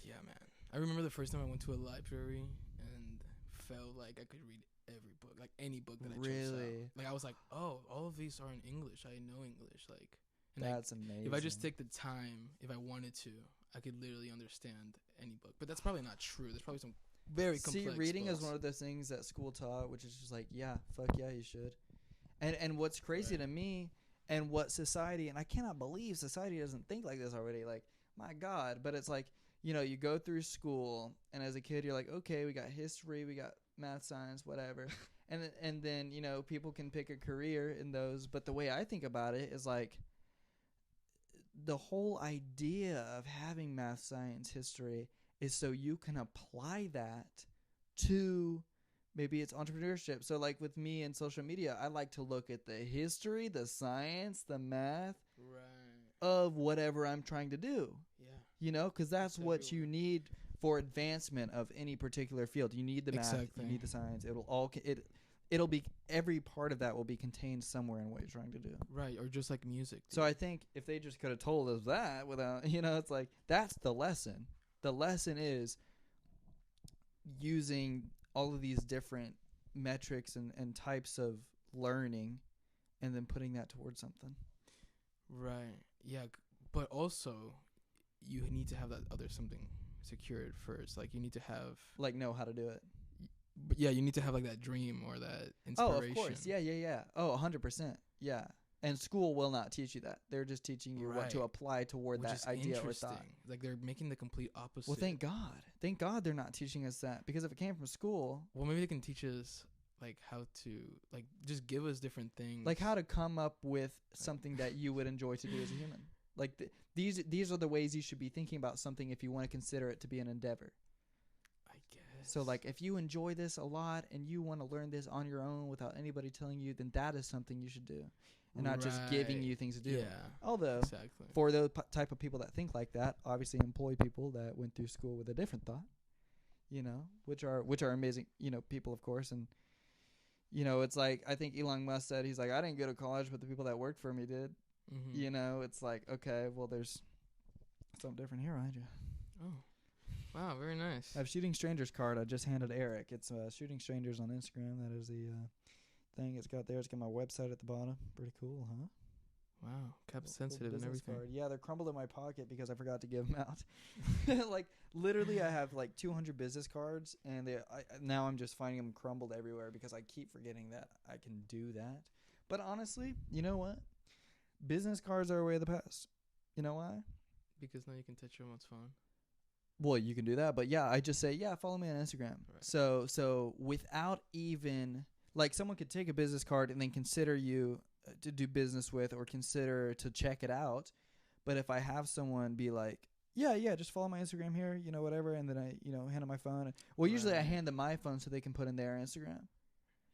Yeah, man. I remember the first time I went to a library and felt like I could read every book, like any book that I chose out. Like I was like, oh, all of these are in English. I know English. Like, and that's amazing. If I just take the time, if I wanted to, I could literally understand any book. But that's probably not true. There's probably some very complex. See, reading books. is one of those things that school taught, which is just like, yeah, fuck yeah, you should. And what's crazy to me, and what society, and I cannot believe society doesn't think like this already. Like, my God, but it's like. You know, you go through school, and as a kid, you're like, okay, we got history, we got math, science, whatever. and then, you know, people can pick a career in those. But the way I think about it is like the whole idea of having math, science, history is so you can apply that to maybe it's entrepreneurship. So like with me and social media, I like to look at the history, the science, the math of whatever I'm trying to do. You know, because that's what you need for advancement of any particular field. You need the math, you need the science. It'll be every part of that will be contained somewhere in what you're trying to do. Right, or just like music. So I think if they just could have told us that without, you know, it's like that's the lesson. The lesson is using all of these different metrics and types of learning and then putting that towards something. Right. Yeah. But also, you need to have that other something secured first. Like, you need to have... Like, know how to do it. But yeah, you need to have, like, that dream or that inspiration. Oh, of course. Yeah. Oh, 100%. Yeah. And school will not teach you that. They're just teaching you what to apply toward that idea or thought. Like, they're making the complete opposite. Well, thank God. Thank God they're not teaching us that. Because if it came from school... Well, maybe they can teach us, like, how to... Like, just give us different things. Like, how to come up with something that you would enjoy to do as a human. Like, these are the ways you should be thinking about something if you want to consider it to be an endeavor. I guess. So, like, if you enjoy this a lot and you want to learn this on your own without anybody telling you, then that is something you should do. And not just giving you things to do. Yeah. Although, for those type of people that think like that, obviously employ people that went through school with a different thought, you know, which are amazing, you know, people, of course. And, you know, it's like, I think Elon Musk said, he's like, I didn't go to college, but the people that worked for me did. Mm-hmm. You know, it's like, okay, well, there's something different here, aren't you? Oh. Wow, very nice. I have Shooting Strangers card I just handed Eric. It's Shooting Strangers on Instagram. That is the... thing it's got there. It's got my website at the bottom. Pretty cool, huh? Wow, kept sensitive and everything. Card. Yeah, they're crumbled in my pocket because I forgot to give them out. Like, literally, I have like 200 business cards, and now I'm just finding them crumbled everywhere because I keep forgetting that I can do that. But honestly, you know what? Business cards are a way of the past. You know why? Because now you can touch someone's phone. Well, you can do that, but yeah, I just say, yeah, follow me on Instagram. Right. So without even... Like, someone could take a business card and then consider you to do business with or consider to check it out. But if I have someone be like, yeah, just follow my Instagram here, you know, whatever, and then I, you know, hand them my phone. Well, usually I hand them my phone so they can put in their Instagram.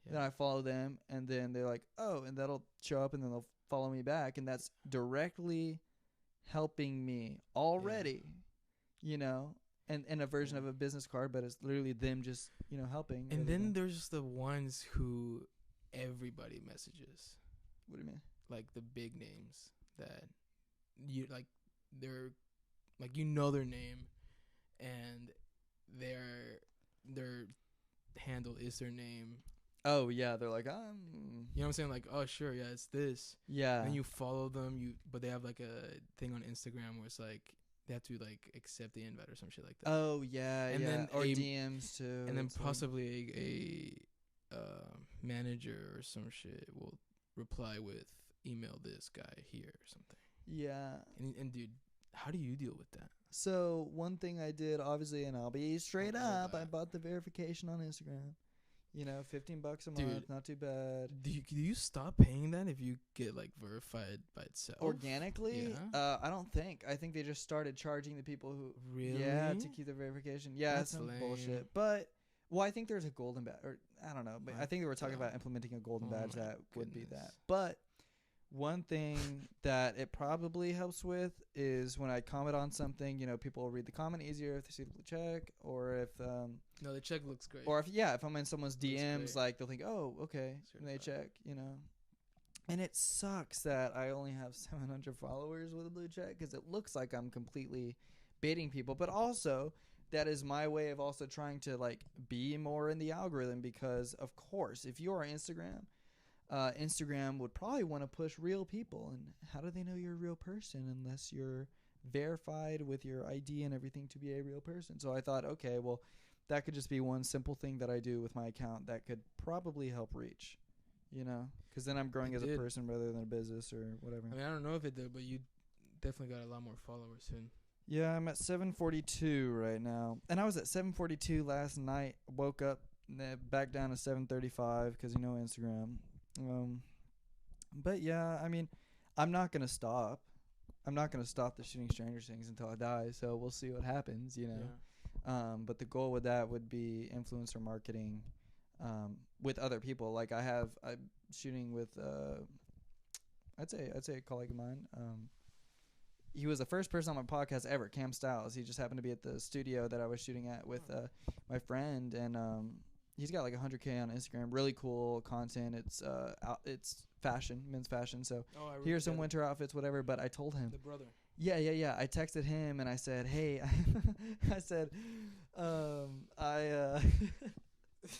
Yeah. Then I follow them, and then they're like, oh, and that'll show up, and then they'll follow me back. And that's directly helping me already, you know. And a version of a business card, but it's literally them just, you know, helping. And then there's the ones who everybody messages. What do you mean? Like the big names that you like, they're like, you know, their name, and their handle is their name. Oh yeah, they're like, you know what I'm saying? Like, oh sure, yeah, it's this. Yeah. And you follow them, but they have like a thing on Instagram where it's like, they have to like accept the invite or some shit like that. Oh yeah, and then or DMs too. And then possibly a manager or some shit will reply with, email this guy here or something. Yeah. And dude, how do you deal with that? So one thing I did, obviously, and I'll be straight up, I bought the verification on Instagram. You know, $15 a month, not too bad. Do you stop paying that if you get like verified by itself? Organically? Yeah. I don't think. I think they just started charging the people who... Really? Yeah, to keep the verification. Yeah, that's some bullshit. But, well, I think there's a golden badge. Or, I don't know. But I think they were talking about implementing a golden badge that would be that. But one thing that it probably helps with is when I comment on something, you know, people will read the comment easier if they see the blue check, or if... no, the check looks great. Or if I'm in someone's DMs, like, they'll think, oh, okay, and they check, you know. And it sucks that I only have 700 followers with a blue check, because it looks like I'm completely baiting people. But also, that is my way of also trying to, like, be more in the algorithm, because, of course, if you're on Instagram would probably want to push real people, and how do they know you're a real person unless you're verified with your ID and everything to be a real person? So I thought, okay, well, that could just be one simple thing that I do with my account that could probably help reach, you know, because then I'm growing as a person rather than a business or whatever. I mean, I don't know if it did, but you definitely got a lot more followers soon. Yeah, I'm at 742 right now, and I was at 742 last night. Woke up back down to 735 because, you know, Instagram. But yeah, I mean, I'm not gonna stop. I'm not gonna stop the Shooting Strangers things until I die. So we'll see what happens, you know. Yeah. But the goal with that would be influencer marketing, with other people. Like I'm shooting with, I'd say a colleague of mine. He was the first person on my podcast ever, Cam Styles. He just happened to be at the studio that I was shooting at with my friend, and he's got like 100K on Instagram. Really cool content. It's fashion, men's fashion. So here's some winter outfits, whatever. But I told him. The brother. Yeah. I texted him and I said, hey, I said,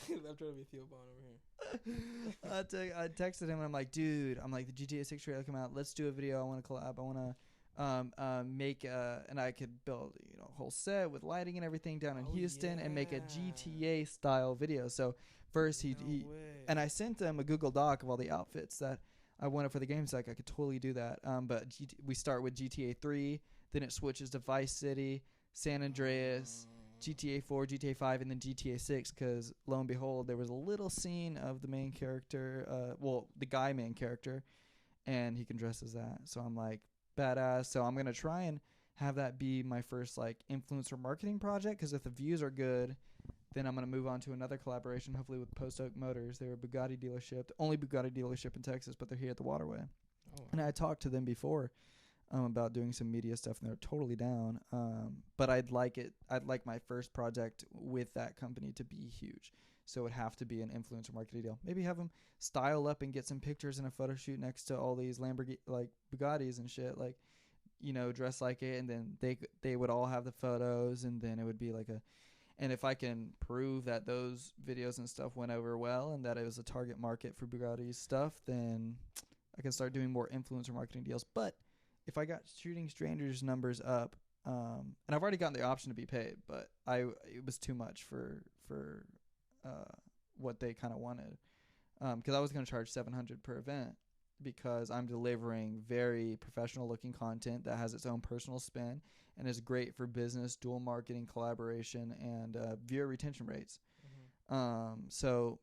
I'm trying to be Theo Bond over here. I texted him and I'm like, dude, the GTA 6 trailer come out. Let's do a video. I want to collab. I want to make and I could build a whole set with lighting and everything down in Houston and make a GTA style video. So first he and I sent him a Google Doc of all the outfits that I wanted for the game. So like I could totally do that. But we start with GTA 3, then it switches to Vice City, San Andreas, GTA 4, GTA 5, and then GTA 6, because lo and behold, there was a little scene of the main character, the guy main character, and he can dress as that. So I'm like, badass. So I'm going to try and have that be my first like influencer marketing project, because if the views are good, then I'm going to move on to another collaboration, hopefully with Post Oak Motors. They're a Bugatti dealership, the only Bugatti dealership in Texas, but they're here at the Waterway. Oh, wow. And I talked to them before about doing some media stuff, and they're totally down. But I'd like my first project with that company to be huge. So it would have to be an influencer marketing deal. Maybe have them style up and get some pictures in a photo shoot next to all these Bugattis and shit, like, dress like it, and then they would all have the photos, and then it would be like and if I can prove that those videos and stuff went over well and that it was a target market for Bugatti's stuff, then I can start doing more influencer marketing deals. But if I got Shooting Strangers numbers up, and I've already gotten the option to be paid, but it was too much for what they kind of wanted, because I was going to charge $700 per event, because I'm delivering very professional looking content that has its own personal spin and is great for business, dual marketing, collaboration, and viewer retention rates. Mm-hmm. So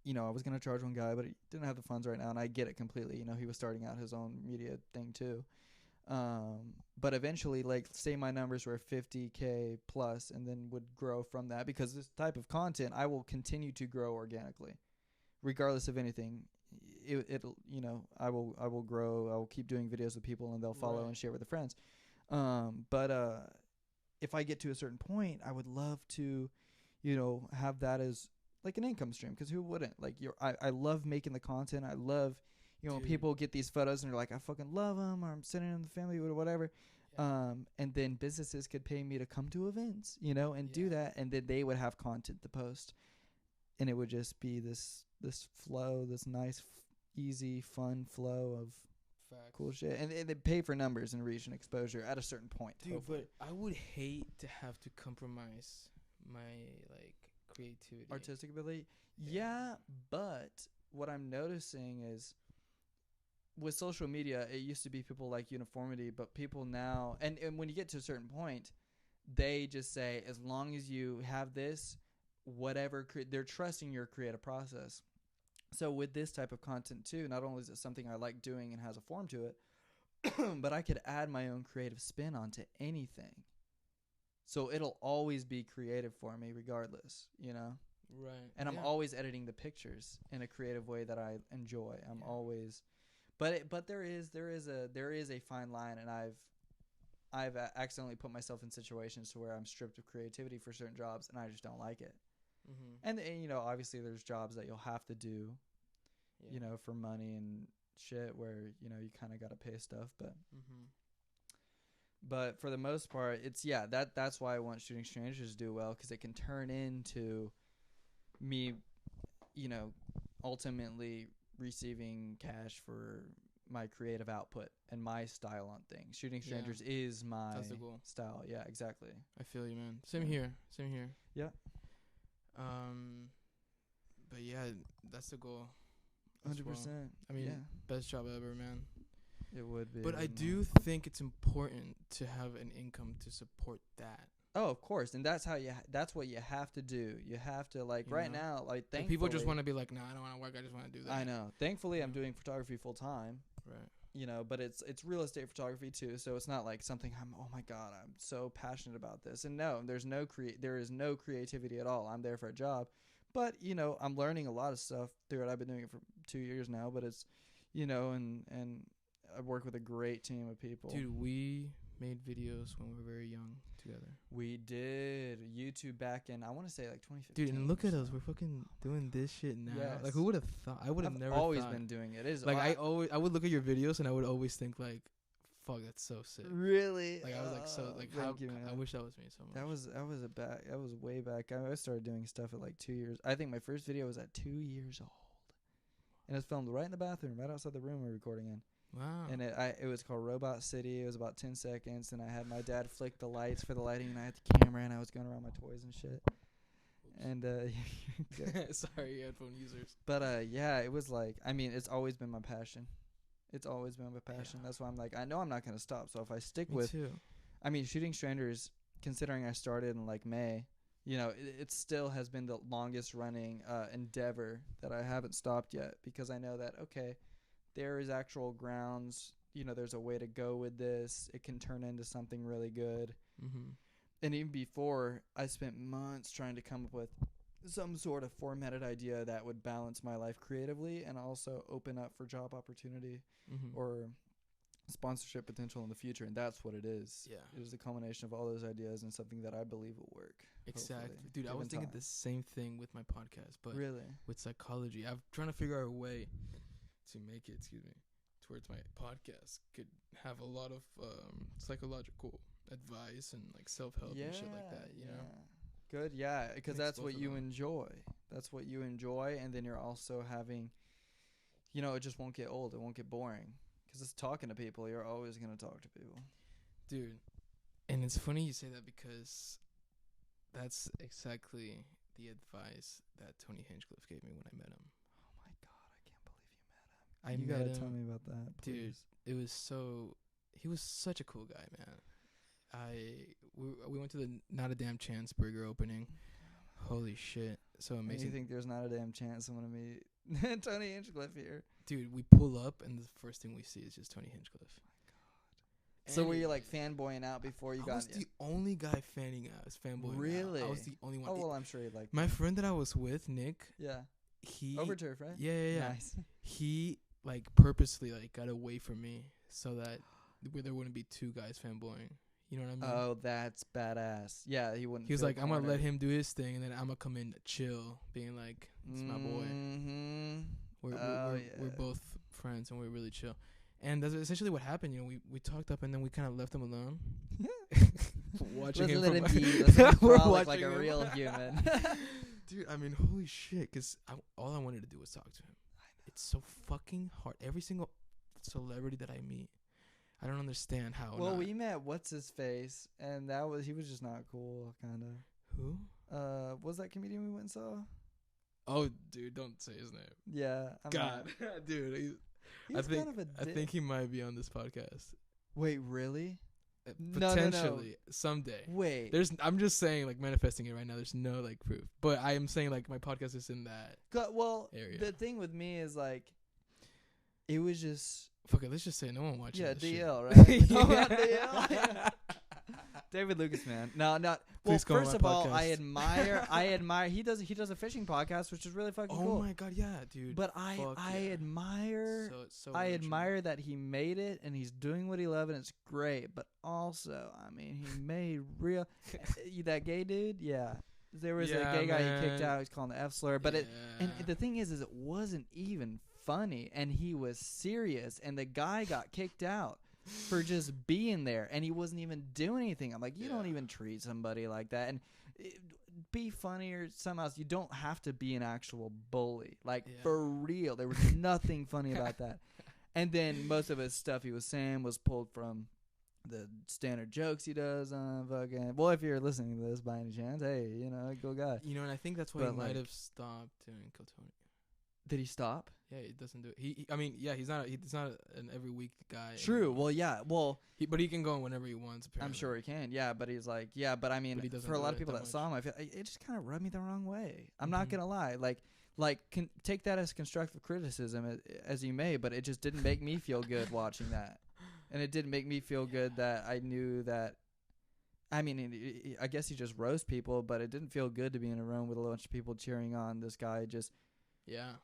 I was going to charge one guy, but he didn't have the funds right now, and I get it completely. He was starting out his own media thing too. But eventually, like, say my numbers were 50K plus, and then would grow from that, because this type of content, I will continue to grow organically, regardless of anything. It'll, I will grow. I will keep doing videos with people, and they'll follow and share with their friends. But if I get to a certain point, I would love to, have that as like an income stream, because who wouldn't? Like, I love making the content. I love, when people get these photos and they're like, I fucking love them, or I'm sending them to the family or whatever. Yeah. And then businesses could pay me to come to events, and do that, and then they would have content to post, and it would just be this flow, this nice, easy, fun flow of cool shit, and they pay for numbers and reach and exposure at a certain point. Dude, hopefully. But I would hate to have to compromise my creativity, artistic ability. Yeah, but what I'm noticing is with social media, it used to be people like uniformity, but people now, and when you get to a certain point, they just say, as long as you have this, whatever, they're trusting your creative process. So with this type of content too, not only is it something I like doing and has a form to it, but I could add my own creative spin onto anything. So it'll always be creative for me regardless, Right. And I'm always editing the pictures in a creative way that I enjoy. I'm always, but there is a fine line, and I've accidentally put myself in situations to where I'm stripped of creativity for certain jobs, and I just don't like it. Mm-hmm. And obviously there's jobs that you'll have to do, for money and shit, where you kind of got to pay stuff, but but for the most part, it's that's why I want Shooting Strangers to do well, because it can turn into me, ultimately receiving cash for my creative output and my style on things. Shooting Strangers is my style. Yeah, exactly. I feel you, man. Same here. Yeah. But yeah, that's the goal. 100%. Well. I mean, best job ever, man. It would be. But I do think it's important to have an income to support that. Oh, of course, and that's what you have to do. You have to, right now, thankfully, people just want to be like, nah, I don't want to work. I just want to do that. I know. Thankfully, I'm doing photography full time. Right. But it's real estate photography too, so it's not like something oh my god, I'm so passionate about this. And no, there is no creativity at all. I'm there for a job. But, I'm learning a lot of stuff through it. I've been doing it for 2 years now, but it's, and I work with a great team of people. Dude, we made videos when we were very young together. We did. YouTube back in, I want to say 2015. Dude, and look at us. We're fucking doing this shit now. Yes. Like, who would have thought? I would have never always been doing it. It is like, I would look at your videos and I would always think fuck, that's so sick. Really? Like I was like so like how you, I wish that was me so much. That was way back. I started doing stuff at like 2 years. I think my first video was at 2 years old, and it was filmed right in the bathroom, right outside the room we're recording in. Wow. And it was called Robot City. It was about 10 seconds, and I had my dad flick the lights for the lighting, and I had the camera, and I was going around my toys and shit. And sorry, headphone users. But yeah, it was like, I mean, it's always been my passion. It's always been my passion. Yeah. That's why I'm like, I know I'm not gonna stop. So if I stick Me with, too. I mean, Shooting Strangers, considering I started in like May, you know, it still has been the longest running endeavor that I haven't stopped yet, because I know that okay, there is actual grounds. You know, there's a way to go with this. It can turn into something really good. Mm-hmm. And even before, I spent months trying to come up with some sort of formatted idea that would balance my life creatively and also open up for job opportunity or sponsorship potential in the future. And that's what it is. Yeah. It is a culmination of all those ideas and something that I believe will work. Exactly. Dude, I was thinking the same thing with my podcast, but really with psychology. I'm trying to figure out a way to make it, towards my podcast could have a lot of psychological advice and like self-help and shit like that, you know? Good, yeah, because that's what you enjoy. That's what you enjoy, and then you're also having, you know, it just won't get old. It won't get boring, because it's talking to people. You're always going to talk to people. Dude, and it's funny you say that, because that's exactly the advice that Tony Hinchcliffe gave me when I met him. Oh, my God, I can't believe you met him. You got to tell me about that, please. Dude, he was such a cool guy, man. We went to the Not a Damn Chance burger opening. Holy shit, so amazing. You think there's not a damn chance I'm gonna meet Tony Hinchcliffe here? Dude, we pull up and the first thing we see is just Tony Hinchcliffe. Oh my God. So were you like fanboying out before you got? I was the only guy fanboying out. Really? I was the only one. Oh well, I'm sure you like. My friend that I was with, Nick. Yeah. He Overturf, right? Yeah. Nice. He like purposely like got away from me so that there wouldn't be two guys fanboying. You know what I mean? Oh, that's badass. Yeah, he wouldn't. He was like, I'm going to let him do his thing, and then I'm going to come in chill, being like, it's my boy. We're both friends, and we're really chill. And that's essentially what happened. You know, we talked up, and then we kind of left him alone. Watching him let him be. We're watching like a real human. Dude, I mean, holy shit, because all I wanted to do was talk to him. It's so fucking hard. Every single celebrity that I meet, I don't understand how. Well, we met what's his face, and he was just not cool, kind of. Who? Was that comedian we went and saw? Oh, dude, don't say his name. Yeah. Dude, I think he might be on this podcast. Wait, really? Potentially, no. Someday. Wait. I'm just saying, like, manifesting it right now. There's no like proof, but I am saying like my podcast is in that area. The thing with me is like, it was just. Fuck it, let's just say no one watches. Yeah, this DL, shit. Right? DL. David Lucas, man. No. Well, first of all, I admire. He does a fishing podcast, which is really fucking cool. Oh my God, yeah, dude. But I admire that he made it and he's doing what he loves, and it's great. But also, I mean, he made real that gay dude. Yeah, there was a gay guy he kicked out. He's calling the F slur. But and the thing is it wasn't even funny, and he was serious, and the guy got kicked out for just being there, and he wasn't even doing anything. I'm like, you don't even treat somebody like that, and be funny or something else. You don't have to be an actual bully, like for real. There was nothing funny about that. And then most of his stuff he was saying was pulled from the standard jokes he does on fucking. Well, if you're listening to this by any chance, hey, you know, cool guy. You know, and I think that's why he might have stopped doing Kill Tony. Did he stop? Yeah, he doesn't do it. I mean, he's not an every week guy. True. Anymore. Well, yeah. Well, but he can go whenever he wants. Apparently. I'm sure he can. Yeah, but he's like, but I mean, for a lot of people that saw him, I feel it just kind of rubbed me the wrong way. I'm not gonna lie. Take that as constructive criticism as you may, but it just didn't make me feel good watching that, and it didn't make me feel good that I knew that. I mean, I guess he just roast people, but it didn't feel good to be in a room with a bunch of people cheering on this guy. Just yeah.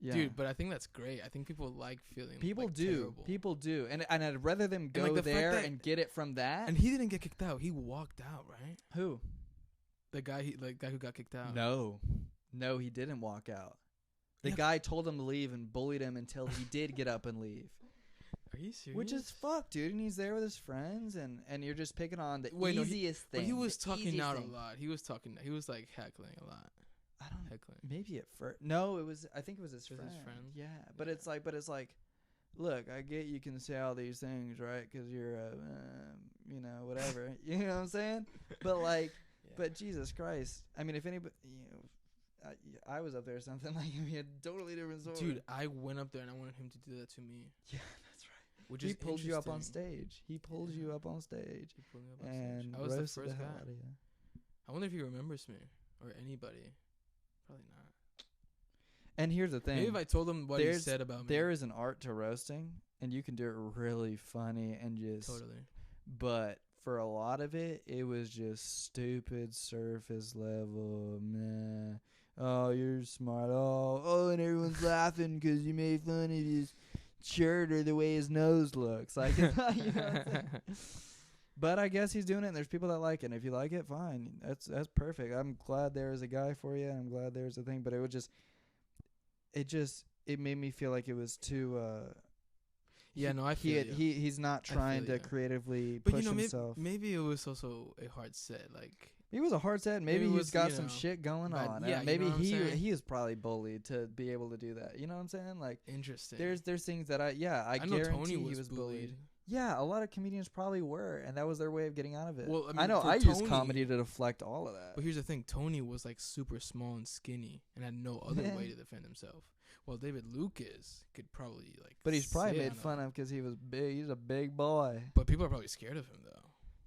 Dude, but I think that's great. I think people like feeling terrible. People do, and I'd rather them go there and get it from that. And he didn't get kicked out. He walked out, right? Who? The guy who got kicked out. No, he didn't walk out. The guy told him to leave and bullied him until he did get up and leave. Are you serious? Which is fuck, dude. And he's there with his friends, and you're just picking on the easiest thing. But he was talking out a lot. He was like heckling a lot. I don't know. Maybe at first. No, I think it was his friend. Yeah, but yeah. it's like, look, I get you can say all these things, right? Because you're whatever. You know what I'm saying? But like, but Jesus Christ. I mean, if anybody, I was up there or something, like, he had totally different story. Dude, I went up there and I wanted him to do that to me. Yeah, that's right. He pulled you up on stage. He pulled me up on stage. And I was the first guy. I wonder if he remembers me or anybody. Probably not. And here's the thing. Maybe if I told him what he said about me. There is an art to roasting, and you can do it really funny and just... Totally. But for a lot of it, it was just stupid surface level. Meh. Oh, you're smart. Oh, and everyone's laughing because you made fun of his shirt or the way his nose looks. Like, you know what I'm saying? But I guess he's doing it, and there's people that like it. And if you like it, fine. That's perfect. I'm glad there's a guy for you. I'm glad there's a thing. But it made me feel like it was too. I feel he's not trying to creatively push himself. Maybe it was also a hard set. Like, he was a hard set. Maybe he's got some shit going on. Yeah, maybe he is probably bullied to be able to do that. You know what I'm saying? Like, interesting. There's things that I know guarantee Tony he was bullied. bullied. Yeah, a lot of comedians probably were, and that was their way of getting out of it. Well, I know I use comedy to deflect all of that. But here's the thing: Tony was like super small and skinny, and had no other way to defend himself. Well, David Lucas could probably like. But he's probably made fun of because he was big. He's a big boy. But people are probably scared of him though.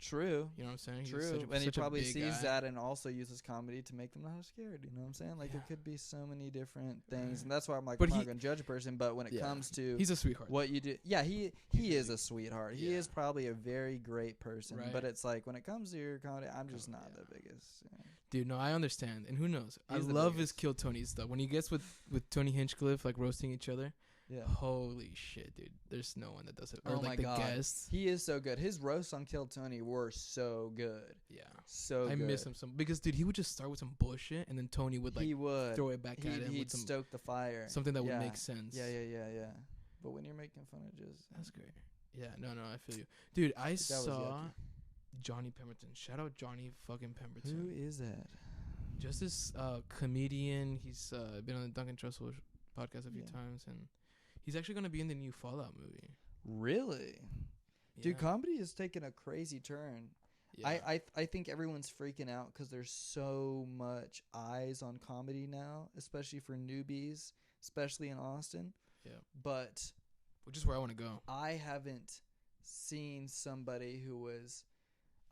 True. You know what I'm saying? True. And he probably sees that and also uses comedy to make them not scared. You know what I'm saying? Like, there could be so many different things. And that's why I'm like, I'm not going to judge a person. But when it comes to... He's a sweetheart. What you do... Yeah, he is a sweetheart. He is probably a very great person. Right. But it's like, when it comes to your comedy, I'm just not the biggest. Yeah. Dude, no, I understand. And who knows? I love his Kill Tony stuff. When he gets with Tony Hinchcliffe, like, roasting each other. Yeah. Holy shit, dude. There's no one that does it. Or like the guests. He is so good. His roasts on Kill Tony were so good. Yeah. So I good. miss him because, dude, he would just start with some bullshit and then Tony would like throw it back at him. He'd stoke the fire. Something that would make sense. Yeah. But when you're making fun of just... That's great. Yeah, no, I feel you. Dude, I saw Johnny Pemberton. Shout out Johnny fucking Pemberton. Who is that? Just this comedian. He's been on the Duncan Trussell podcast a few times, and he's actually going to be in the new Fallout movie. Really? Yeah. Dude, comedy has taken a crazy turn. Yeah. I think everyone's freaking out because there's so much eyes on comedy now, especially for newbies, especially in Austin. Yeah. But... which is where I want to go. I haven't seen somebody who was...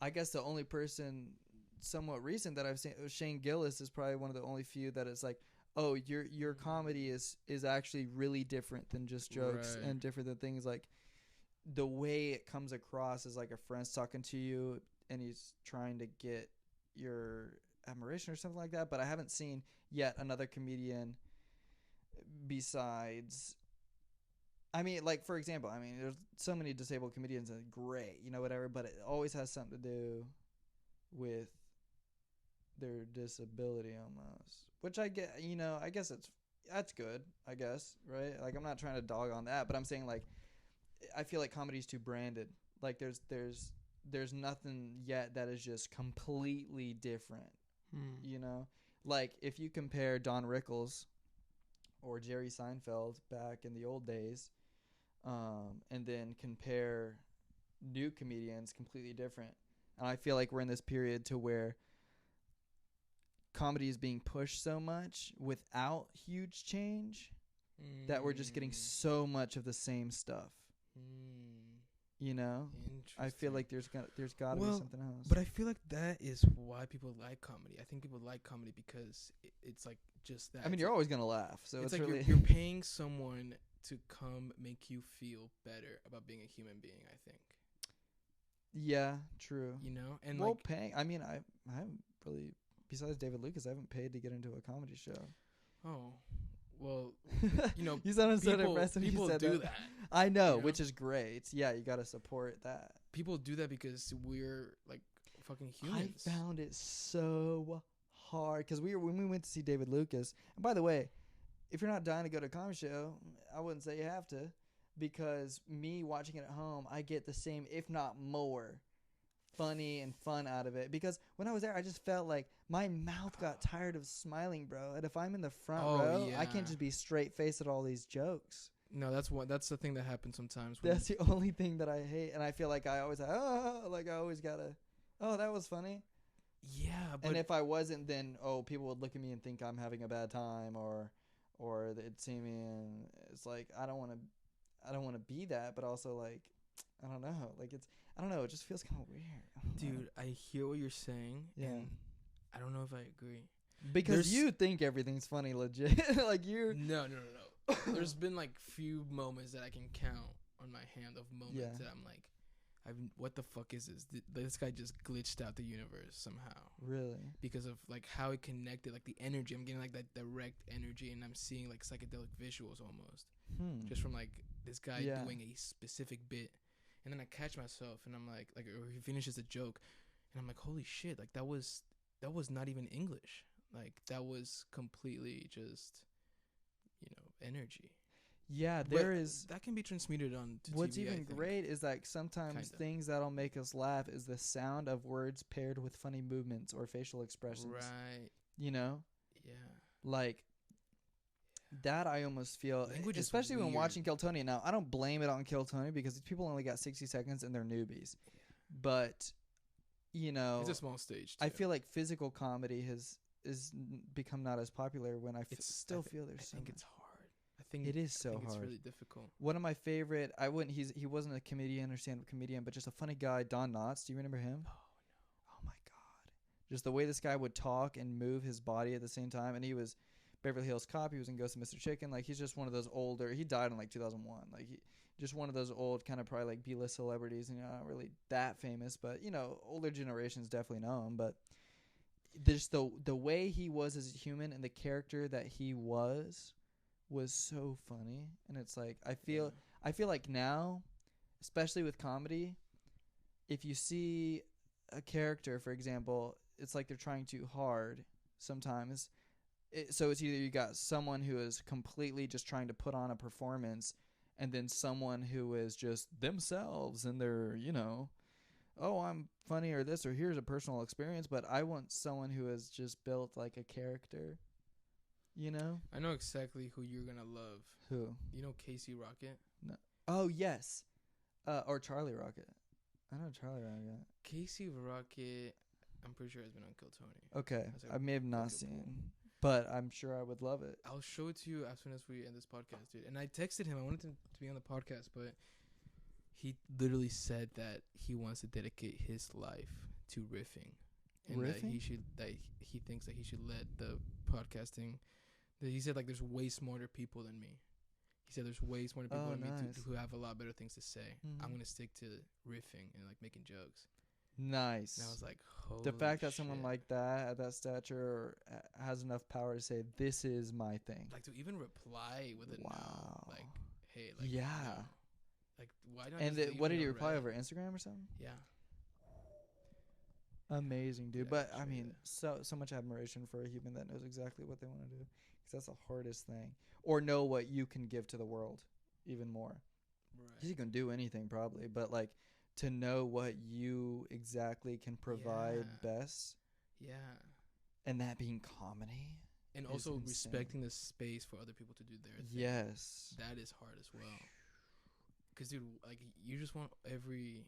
I guess the only person somewhat recent that I've seen... Shane Gillis is probably one of the only few that is like... oh, your comedy is actually really different than just jokes and different than things. Like, the way it comes across is like a friend's talking to you and he's trying to get your admiration or something like that. But I haven't seen yet another comedian besides... I mean, like, for example, there's so many disabled comedians that are great, whatever, but it always has something to do with their disability almost. Which I get, I guess that's good, I guess, right? Like, I'm not trying to dog on that, but I'm saying, like, I feel like comedy's too branded. Like, there's nothing yet that is just completely different, Like, if you compare Don Rickles or Jerry Seinfeld back in the old days, and then compare new comedians, completely different. And I feel like we're in this period to where comedy is being pushed so much without huge change that we're just getting so much of the same stuff. I feel like there's got to be something else. But I feel like that is why people like comedy. I think people like comedy because it's like just that. You're always gonna laugh, so it's like really you're paying someone to come make you feel better about being a human being. I think. Yeah, true. And paying. I haven't really. Besides David Lucas, I haven't paid to get into a comedy show. Oh, well, you sounded so depressed when you said do that. I know, which is great. Yeah, you got to support that. People do that because we're like fucking humans. I found it so hard because when we went to see David Lucas. And by the way, if you're not dying to go to a comedy show, I wouldn't say you have to. because me watching it at home, I get the same, if not more, funny and fun out of it. Because when I was there, I just felt like my mouth got tired of smiling, bro. And if I'm in the front row, I can't just be straight faced at all these jokes. No, that's the thing that happens sometimes. That's the only thing that I hate, and I feel like I always gotta, that was funny. Yeah, but and if I wasn't, then people would look at me and think I'm having a bad time, or they'd see me, and it's like I don't want to be that, but also like I don't know, like I don't know, it just feels kind of weird. Dude, I hear what you're saying, and I don't know if I agree. Because you think everything's funny, legit. Like you're no. There's been like few moments that I can count on my hand of moments that I'm like, what the fuck is this? This guy just glitched out the universe somehow. Really? Because of like how it connected, like the energy. I'm getting like that direct energy, and I'm seeing like psychedelic visuals almost, just from like this guy doing a specific bit, and then I catch myself, and I'm like, or he finishes a joke, and I'm like, holy shit! Like that was not even English. Like that was completely just, energy. Yeah, that can be transmitted on to what's TV, even great is like sometimes things that'll make us laugh is the sound of words paired with funny movements or facial expressions. Right. Yeah. Like that I almost feel, language especially when watching Kill Tony. Now, I don't blame it on Kill Tony because people only got 60 seconds and they're newbies. Yeah. But, it's a small stage, too. I feel like physical comedy has become not as popular when I still feel there's so much. It's hard. I think it is so hard. It's really difficult. One of my favorite, he wasn't a comedian or stand-up comedian, but just a funny guy, Don Knotts. Do you remember him? Oh, no. Oh, my God. Just the way this guy would talk and move his body at the same time. And he was Beverly Hills Cop. He was in Ghost of Mr. Chicken. Like, he's just one of those older, he died in like 2001. Like, just one of those old kind of probably like B-list celebrities. Not really that famous, but, older generations definitely know him. But there's the way he was as a human and the character that he was so funny. And it's like I feel like now, especially with comedy, if you see a character, for example, it's like they're trying too hard sometimes. So it's either you got someone who is completely just trying to put on a performance, and then someone who is just themselves and they're, I'm funny or this or here's a personal experience, but I want someone who has just built like a character. I know exactly who you're gonna love. Who? You know Casey Rocket? No. Oh yes. Or Charlie Rocket. I know Charlie Rocket. Casey Rocket, I'm pretty sure has been on Kill Tony. Okay, I may have not seen, but I'm sure I would love it. I'll show it to you as soon as we end this podcast, dude. And I texted him. I wanted him to be on the podcast, but he literally said that he wants to dedicate his life to riffing, and that he thinks that he should let the podcasting. He said like there's way smarter people than me. He said there's way smarter people than me who have a lot better things to say. I'm gonna stick to riffing and like making jokes. Nice. And I was like, holy the fact that shit. someone like that at that stature has enough power to say this is my thing. Like to even reply with a wow. Like, hey, like yeah. No. Like why not? And what did he reply over Instagram or something? Yeah. Amazing, dude. But I mean, so much admiration for a human that knows exactly what they want to do, because that's the hardest thing. Or know what you can give to the world, even more. Right. Because you can do anything probably, but like to know what you exactly can provide best. Yeah. And that being comedy. And also insane. Respecting the space for other people to do their thing. Yes. That is hard as well. Because dude, like you just want every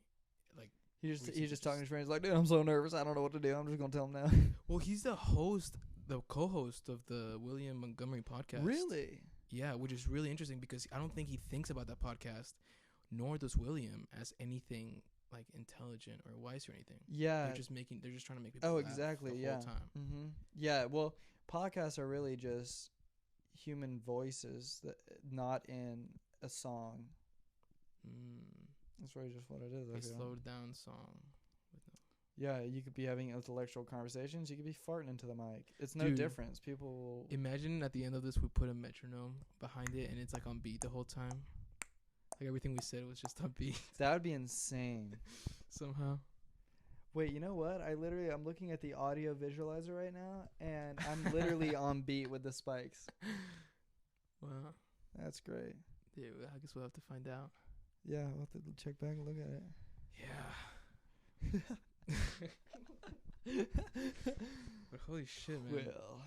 like. He's just talking to his friends like, dude, I'm so nervous. I don't know what to do. I'm just going to tell him now. Well, he's the co-host of the William Montgomery podcast. Really? Yeah, which is really interesting because I don't think he thinks about that podcast, nor does William, as anything like intelligent or wise or anything. Yeah. They're just trying to make people laugh exactly. the whole time. Mm-hmm. Yeah, well, podcasts are really just human voices, that not in a song. That's really just what it is. A slowed down song. Yeah, you could be having intellectual conversations. You could be farting into the mic. It's no difference. People imagine at the end of this we put a metronome behind it and it's like on beat the whole time. Like everything we said was just on beat. That would be insane. Somehow. Wait, you know what? I'm looking at the audio visualizer right now, and I'm literally on beat with the spikes. Wow. That's great. Dude, I guess we'll have to find out. Yeah, we'll have to check back and look at it. Yeah. But holy shit, man. Well,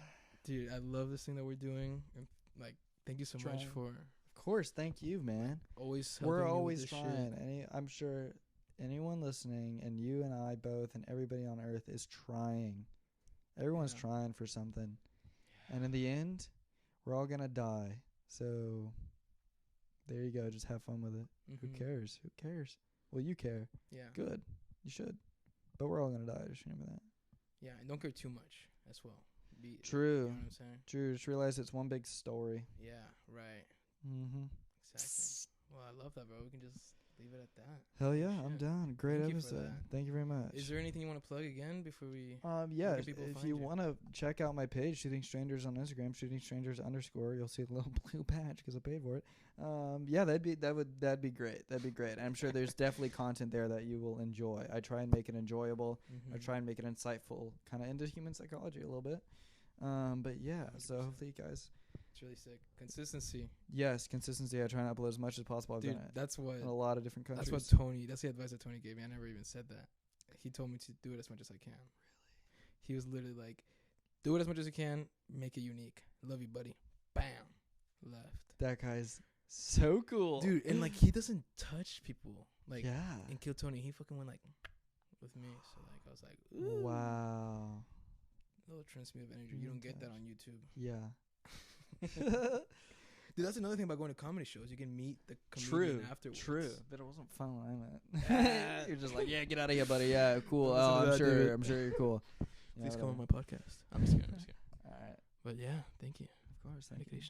dude, I love this thing that we're doing. And, like, thank you so much for. Of course, thank you, man. Always. We're always trying. I'm sure anyone listening, and you and I both, and everybody on Earth is trying. Everyone's trying for something, and in the end, we're all gonna die. So, there you go. Just have fun with it. Who cares? Who cares? Well, you care. Yeah. Good. You should. But we're all gonna die. Just remember that. Yeah, and don't care too much as well. True. You know what I'm saying? True. Just realize it's one big story. Yeah. Right. Exactly. Well, I love that, bro. We can just leave it at that. Hell yeah, I'm down. Great episode. Thank you very much. Is there anything you want to plug again before we? Yeah. If you want to check out my page, Shooting Strangers on Instagram, Shooting Strangers _ you'll see a little blue patch because I paid for it. Yeah, that'd be great. That'd be great. I'm sure there's definitely content there that you will enjoy. I try and make it enjoyable. I try and make it insightful, kind of into human psychology a little bit. But yeah, 100%. So hopefully you guys. It's really sick. Consistency. Yes, consistency. I try and upload as much as possible. I've done it. That's what. In a lot of different countries. That's what Tony. That's the advice that Tony gave me. I never even said that. He told me to do it as much as I can. Really? He was literally like, "Do it as much as you can. Make it unique. Love you, buddy." Bam. Left. That guy's so cool, dude. And like, he doesn't touch people. Like, in Kill Tony, he fucking went like with me. So like, I was like, ooh. Wow. A little transmutive energy. You don't get that on YouTube. Yeah. Dude, that's another thing about going to comedy shows. You can meet the comedian afterwards. True. But it wasn't fun when I met. You're just like, yeah, get out of here, buddy. Yeah, cool. I'm sure you're cool. Please come on my podcast. I'm just kidding. All right. But yeah, thank you. Of course. Thank you.